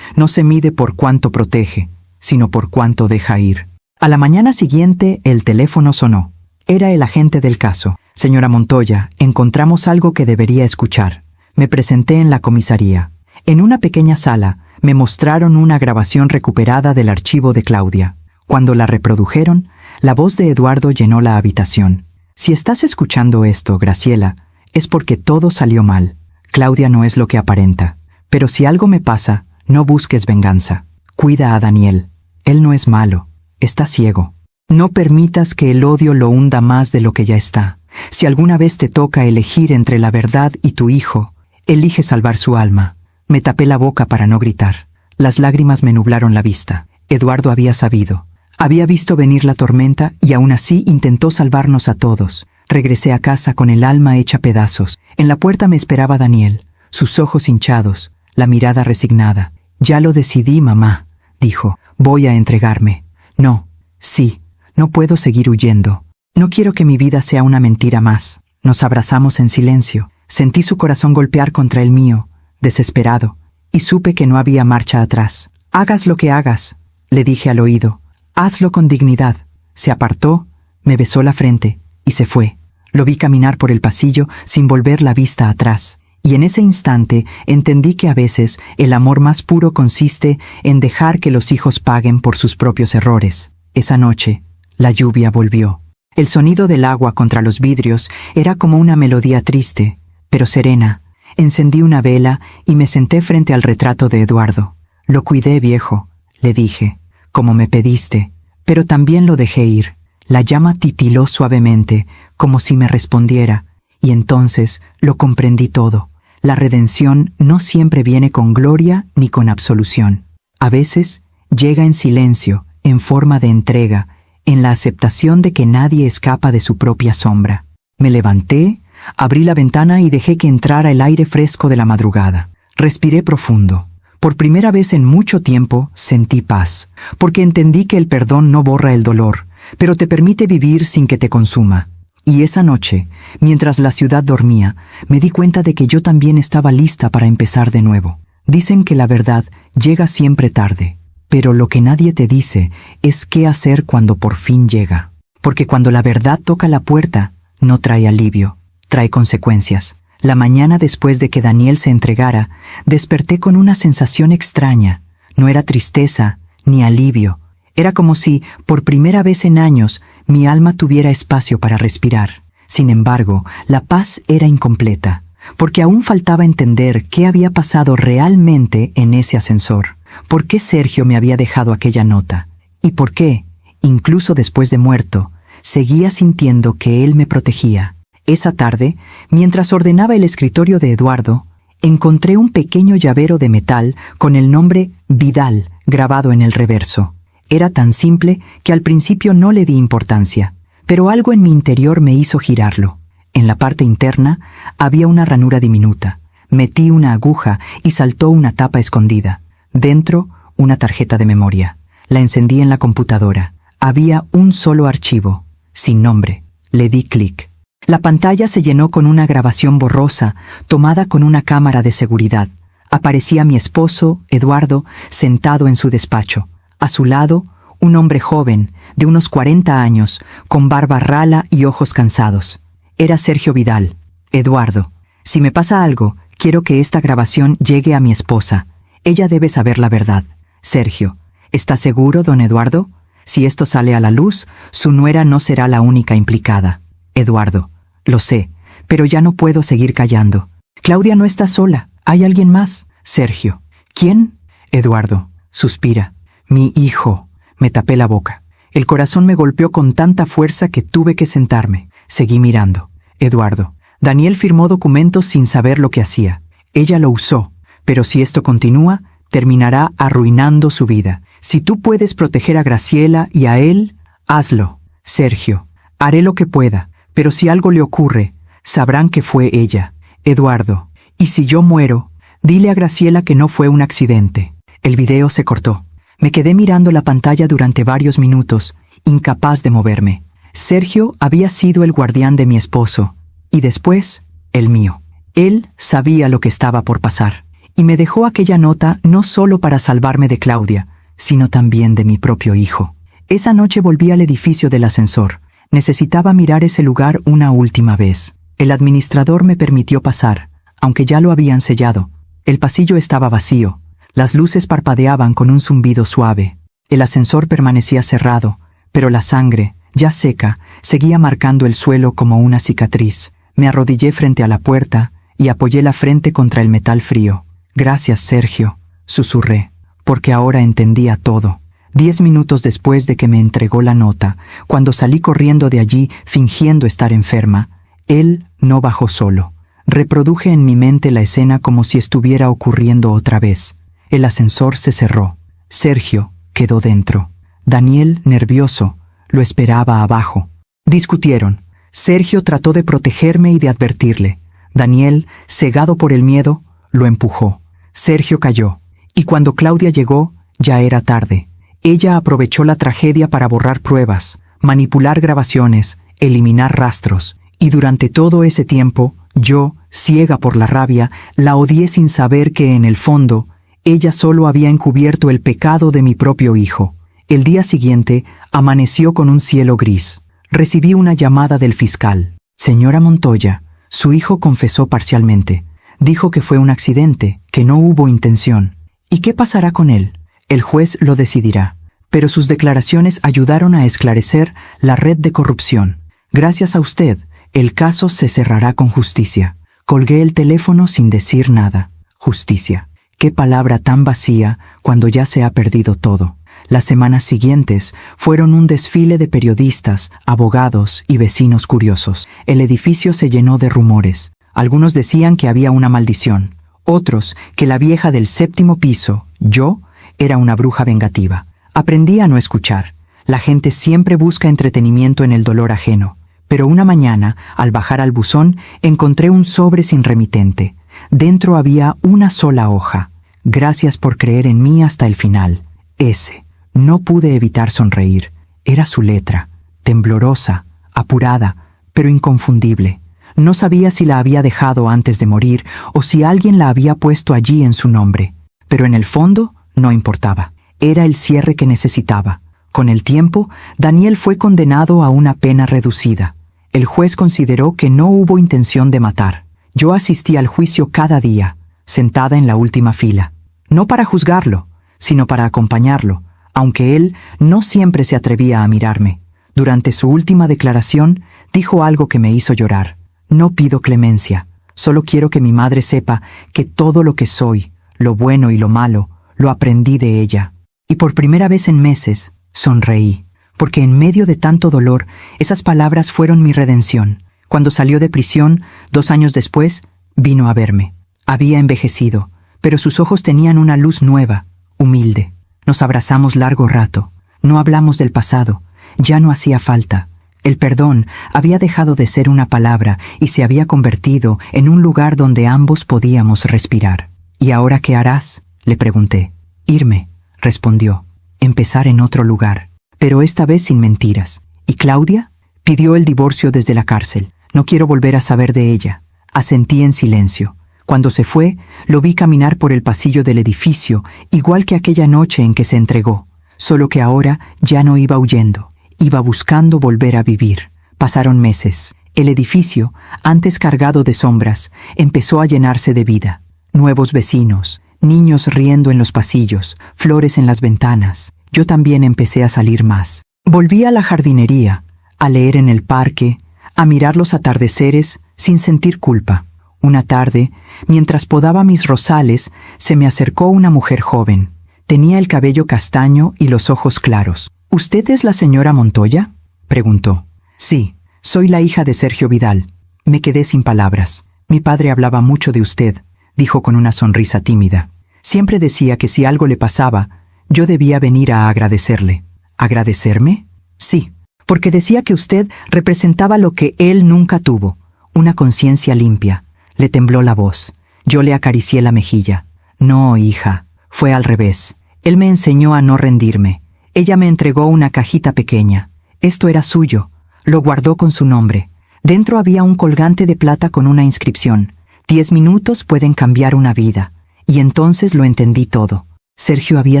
no se mide por cuánto protege, sino por cuánto deja ir. A la mañana siguiente el teléfono sonó. Era el agente del caso. Señora Montoya, encontramos algo que debería escuchar. Me presenté en la comisaría. En una pequeña sala me mostraron una grabación recuperada del archivo de Claudia. Cuando la reprodujeron, la voz de Eduardo llenó la habitación. Si estás escuchando esto, Graciela, es porque todo salió mal. Claudia no es lo que aparenta. Pero si algo me pasa, no busques venganza. Cuida a Daniel. Él no es malo. Está ciego. No permitas que el odio lo hunda más de lo que ya está. Si alguna vez te toca elegir entre la verdad y tu hijo, elige salvar su alma. Me tapé la boca para no gritar. Las lágrimas me nublaron la vista. Eduardo había sabido. Había visto venir la tormenta y aún así intentó salvarnos a todos. Regresé a casa con el alma hecha pedazos. En la puerta me esperaba Daniel, sus ojos hinchados, la mirada resignada. «Ya lo decidí, mamá», dijo. «Voy a entregarme». «No, sí, no puedo seguir huyendo. No quiero que mi vida sea una mentira más». Nos abrazamos en silencio. Sentí su corazón golpear contra el mío, desesperado, y supe que no había marcha atrás. «Hagas lo que hagas», le dije al oído. «Hazlo con dignidad». Se apartó, me besó la frente y se fue. Lo vi caminar por el pasillo sin volver la vista atrás. Y en ese instante entendí que a veces el amor más puro consiste en dejar que los hijos paguen por sus propios errores. Esa noche, la lluvia volvió. El sonido del agua contra los vidrios era como una melodía triste, pero serena. Encendí una vela y me senté frente al retrato de Eduardo. «Lo cuidé, viejo», le dije, «como me pediste, pero también lo dejé ir». La llama titiló suavemente, como si me respondiera, y entonces lo comprendí todo. La redención no siempre viene con gloria ni con absolución. A veces llega en silencio, en forma de entrega, en la aceptación de que nadie escapa de su propia sombra. Me levanté, abrí la ventana y dejé que entrara el aire fresco de la madrugada. Respiré profundo. Por primera vez en mucho tiempo sentí paz, porque entendí que el perdón no borra el dolor, pero te permite vivir sin que te consuma. Y esa noche, mientras la ciudad dormía, me di cuenta de que yo también estaba lista para empezar de nuevo. Dicen que la verdad llega siempre tarde, pero lo que nadie te dice es qué hacer cuando por fin llega. Porque cuando la verdad toca la puerta, no trae alivio, trae consecuencias. La mañana después de que Daniel se entregara, desperté con una sensación extraña. No era tristeza ni alivio. Era como si, por primera vez en años, mi alma tuviera espacio para respirar. Sin embargo, la paz era incompleta, porque aún faltaba entender qué había pasado realmente en ese ascensor. ¿Por qué Sergio me había dejado aquella nota? ¿Y por qué, incluso después de muerto, seguía sintiendo que él me protegía? Esa tarde, mientras ordenaba el escritorio de Eduardo, encontré un pequeño llavero de metal con el nombre Vidal grabado en el reverso. Era tan simple que al principio no le di importancia, pero algo en mi interior me hizo girarlo. En la parte interna había una ranura diminuta. Metí una aguja y saltó una tapa escondida. Dentro, una tarjeta de memoria. La encendí en la computadora. Había un solo archivo, sin nombre. Le di clic. La pantalla se llenó con una grabación borrosa, tomada con una cámara de seguridad. Aparecía mi esposo, Eduardo, sentado en su despacho. A su lado, un hombre joven, de unos 40 años, con barba rala y ojos cansados. Era Sergio Vidal. «Eduardo, si me pasa algo, quiero que esta grabación llegue a mi esposa. Ella debe saber la verdad. Sergio, ¿está seguro, don Eduardo? Si esto sale a la luz, su nuera no será la única implicada». Eduardo: «Lo sé, pero ya no puedo seguir callando. Claudia no está sola, hay alguien más». Sergio: «¿Quién?» Eduardo suspira: «Mi hijo». Me tapé la boca. El corazón me golpeó con tanta fuerza que tuve que sentarme. Seguí mirando. Eduardo: «Daniel firmó documentos sin saber lo que hacía. Ella lo usó, pero si esto continúa, terminará arruinando su vida. Si tú puedes proteger a Graciela y a él, hazlo». Sergio: «Haré lo que pueda, pero si algo le ocurre, sabrán que fue ella». Eduardo: «Y si yo muero, dile a Graciela que no fue un accidente». El video se cortó. Me quedé mirando la pantalla durante varios minutos, incapaz de moverme. Sergio había sido el guardián de mi esposo, y después, el mío. Él sabía lo que estaba por pasar, y me dejó aquella nota no solo para salvarme de Claudia, sino también de mi propio hijo. Esa noche volví al edificio del ascensor. Necesitaba mirar ese lugar una última vez. El administrador me permitió pasar, aunque ya lo habían sellado. El pasillo estaba vacío. Las luces parpadeaban con un zumbido suave. El ascensor permanecía cerrado, pero la sangre, ya seca, seguía marcando el suelo como una cicatriz. Me arrodillé frente a la puerta y apoyé la frente contra el metal frío. «Gracias, Sergio», susurré, porque ahora entendía todo. 10 minutos después de que me entregó la nota, cuando salí corriendo de allí fingiendo estar enferma, él no bajó solo. Reproduje en mi mente la escena como si estuviera ocurriendo otra vez. El ascensor se cerró. Sergio quedó dentro. Daniel, nervioso, lo esperaba abajo. Discutieron. Sergio trató de protegerme y de advertirle. Daniel, cegado por el miedo, lo empujó. Sergio cayó. Y cuando Claudia llegó, ya era tarde. Ella aprovechó la tragedia para borrar pruebas, manipular grabaciones, eliminar rastros. Y durante todo ese tiempo, yo, ciega por la rabia, la odié sin saber que en el fondo, ella solo había encubierto el pecado de mi propio hijo. El día siguiente, amaneció con un cielo gris. Recibí una llamada del fiscal. «Señora Montoya, su hijo confesó parcialmente. Dijo que fue un accidente, que no hubo intención. ¿Y qué pasará con él? El juez lo decidirá. Pero sus declaraciones ayudaron a esclarecer la red de corrupción. Gracias a usted, el caso se cerrará con justicia». Colgué el teléfono sin decir nada. Justicia. Qué palabra tan vacía cuando ya se ha perdido todo. Las semanas siguientes fueron un desfile de periodistas, abogados y vecinos curiosos. El edificio se llenó de rumores. Algunos decían que había una maldición. Otros que la vieja del 7º piso, yo, era una bruja vengativa. Aprendí a no escuchar. La gente siempre busca entretenimiento en el dolor ajeno. Pero una mañana, al bajar al buzón, encontré un sobre sin remitente. Dentro había una sola hoja. «Gracias por creer en mí hasta el final. S». No pude evitar sonreír. Era su letra, temblorosa, apurada, pero inconfundible. No sabía si la había dejado antes de morir o si alguien la había puesto allí en su nombre. Pero en el fondo, no importaba. Era el cierre que necesitaba. Con el tiempo, Daniel fue condenado a una pena reducida. El juez consideró que no hubo intención de matar. Yo asistí al juicio cada día, sentada en la última fila. No para juzgarlo, sino para acompañarlo, aunque él no siempre se atrevía a mirarme. Durante su última declaración, dijo algo que me hizo llorar. «No pido clemencia, solo quiero que mi madre sepa que todo lo que soy, lo bueno y lo malo, lo aprendí de ella». Y por primera vez en meses, sonreí, porque en medio de tanto dolor, esas palabras fueron mi redención. Cuando salió de prisión, 2 años después, vino a verme. Había envejecido, pero sus ojos tenían una luz nueva, humilde. Nos abrazamos largo rato. No hablamos del pasado. Ya no hacía falta. El perdón había dejado de ser una palabra y se había convertido en un lugar donde ambos podíamos respirar. «¿Y ahora qué harás?», le pregunté. «Irme», respondió. «Empezar en otro lugar». Pero esta vez sin mentiras. «¿Y Claudia?». Pidió el divorcio desde la cárcel. «No quiero volver a saber de ella». Asentí en silencio. Cuando se fue, lo vi caminar por el pasillo del edificio, igual que aquella noche en que se entregó. Solo que ahora ya no iba huyendo. Iba buscando volver a vivir. Pasaron meses. El edificio, antes cargado de sombras, empezó a llenarse de vida. Nuevos vecinos, niños riendo en los pasillos, flores en las ventanas. Yo también empecé a salir más. Volví a la jardinería, a leer en el parque, a mirar los atardeceres sin sentir culpa. Una tarde, mientras podaba mis rosales, se me acercó una mujer joven. Tenía el cabello castaño y los ojos claros. «¿Usted es la señora Montoya?», preguntó. «Sí, soy la hija de Sergio Vidal». Me quedé sin palabras. «Mi padre hablaba mucho de usted», dijo con una sonrisa tímida. «Siempre decía que si algo le pasaba, yo debía venir a agradecerle». «¿Agradecerme?». «Sí, porque decía que usted representaba lo que él nunca tuvo, una conciencia limpia». Le tembló la voz. Yo le acaricié la mejilla. «No, hija, fue al revés. Él me enseñó a no rendirme. Ella me entregó una cajita pequeña. Esto era suyo. Lo guardó con su nombre. Dentro había un colgante de plata con una inscripción: 10 minutos pueden cambiar una vida. Y entonces lo entendí todo. Sergio había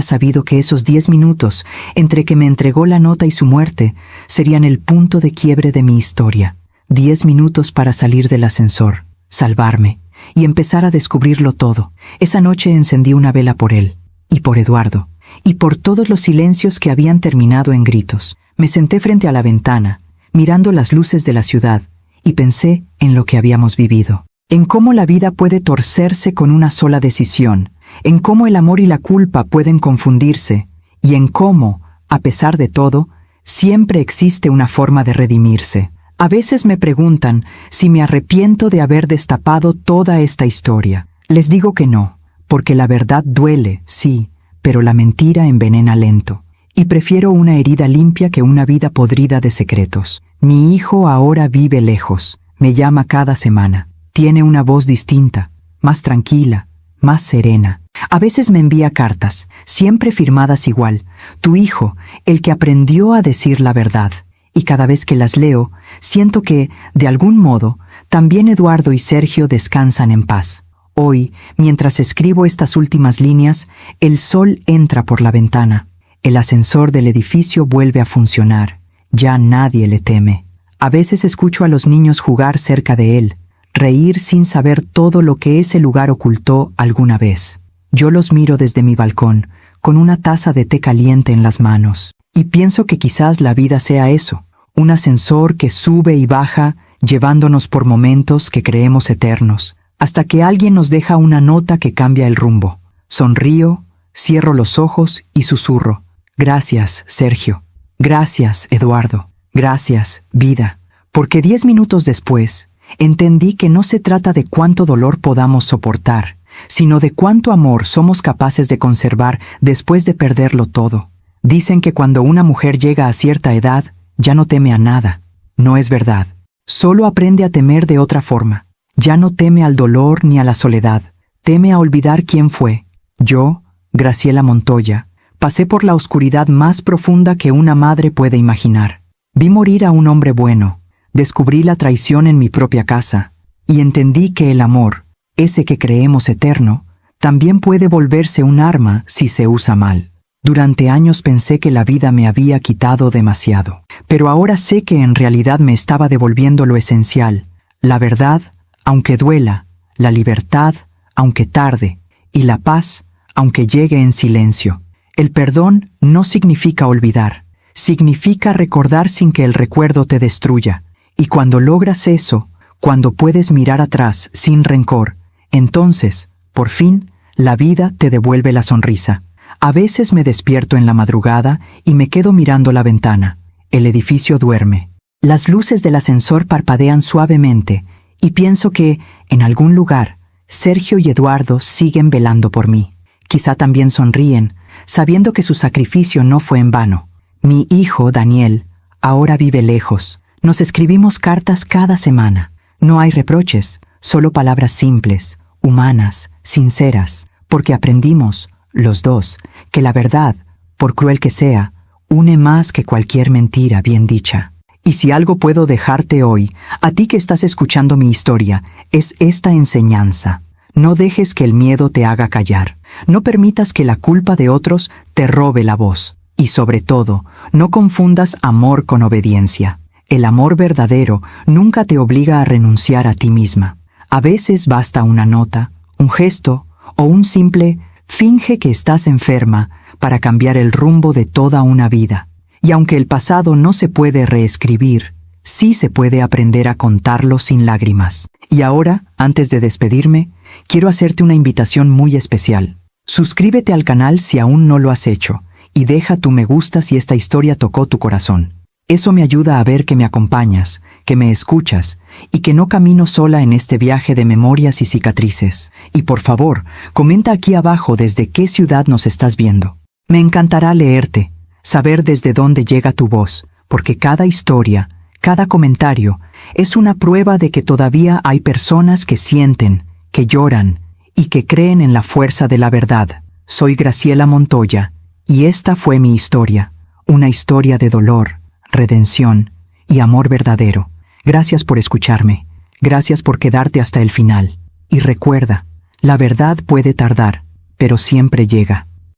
sabido que esos 10 minutos, entre que me entregó la nota y su muerte, serían el punto de quiebre de mi historia. 10 minutos para salir del ascensor, salvarme y empezar a descubrirlo todo. Esa noche encendí una vela por él, y por Eduardo, y por todos los silencios que habían terminado en gritos. Me senté frente a la ventana, mirando las luces de la ciudad, y pensé en lo que habíamos vivido. En cómo la vida puede torcerse con una sola decisión, en cómo el amor y la culpa pueden confundirse, y en cómo, a pesar de todo, siempre existe una forma de redimirse. A veces me preguntan si me arrepiento de haber destapado toda esta historia. Les digo que no, porque la verdad duele, sí, pero la mentira envenena lento. Y prefiero una herida limpia que una vida podrida de secretos. Mi hijo ahora vive lejos, me llama cada semana. Tiene una voz distinta, más tranquila, más serena. A veces me envía cartas, siempre firmadas igual: tu hijo, el que aprendió a decir la verdad. Y cada vez que las leo, siento que, de algún modo, también Eduardo y Sergio descansan en paz. Hoy, mientras escribo estas últimas líneas, el sol entra por la ventana. El ascensor del edificio vuelve a funcionar. Ya nadie le teme. A veces escucho a los niños jugar cerca de él, reír sin saber todo lo que ese lugar ocultó alguna vez. Yo los miro desde mi balcón, con una taza de té caliente en las manos, y pienso que quizás la vida sea eso, un ascensor que sube y baja, llevándonos por momentos que creemos eternos, hasta que alguien nos deja una nota que cambia el rumbo. Sonrío, cierro los ojos y susurro: gracias, Sergio. Gracias, Eduardo. Gracias, vida. Porque 10 minutos después, entendí que no se trata de cuánto dolor podamos soportar, sino de cuánto amor somos capaces de conservar después de perderlo todo. Dicen que cuando una mujer llega a cierta edad, ya no teme a nada. No es verdad. Solo aprende a temer de otra forma. Ya no teme al dolor ni a la soledad. Teme a olvidar quién fue. Yo, Graciela Montoya, pasé por la oscuridad más profunda que una madre puede imaginar. Vi morir a un hombre bueno. Descubrí la traición en mi propia casa. Y entendí que el amor, ese que creemos eterno, también puede volverse un arma si se usa mal. Durante años pensé que la vida me había quitado demasiado, pero ahora sé que en realidad me estaba devolviendo lo esencial: la verdad, aunque duela, la libertad, aunque tarde, y la paz, aunque llegue en silencio. El perdón no significa olvidar, significa recordar sin que el recuerdo te destruya. Y cuando logras eso, cuando puedes mirar atrás sin rencor, entonces, por fin, la vida te devuelve la sonrisa. A veces me despierto en la madrugada y me quedo mirando la ventana. El edificio duerme. Las luces del ascensor parpadean suavemente y pienso que, en algún lugar, Sergio y Eduardo siguen velando por mí. Quizá también sonríen, sabiendo que su sacrificio no fue en vano. Mi hijo, Daniel, ahora vive lejos. Nos escribimos cartas cada semana. No hay reproches, solo palabras simples, humanas, sinceras, porque aprendimos, los dos, que la verdad, por cruel que sea, une más que cualquier mentira bien dicha. Y si algo puedo dejarte hoy, a ti que estás escuchando mi historia, es esta enseñanza: no dejes que el miedo te haga callar, no permitas que la culpa de otros te robe la voz, y sobre todo, no confundas amor con obediencia. El amor verdadero nunca te obliga a renunciar a ti misma. A veces basta una nota, un gesto o un simple «finge que estás enferma» para cambiar el rumbo de toda una vida. Y aunque el pasado no se puede reescribir, sí se puede aprender a contarlo sin lágrimas. Y ahora, antes de despedirme, quiero hacerte una invitación muy especial. Suscríbete al canal si aún no lo has hecho, y deja tu me gusta si esta historia tocó tu corazón. Eso me ayuda a ver que me acompañas, que me escuchas, y que no camino sola en este viaje de memorias y cicatrices. Y por favor, comenta aquí abajo desde qué ciudad nos estás viendo. Me encantará leerte, saber desde dónde llega tu voz, porque cada historia, cada comentario, es una prueba de que todavía hay personas que sienten, que lloran, y que creen en la fuerza de la verdad. Soy Graciela Montoya, y esta fue mi historia, una historia de dolor, redención y amor verdadero. Gracias por escucharme. Gracias por quedarte hasta el final. Y recuerda, la verdad puede tardar, pero siempre llega.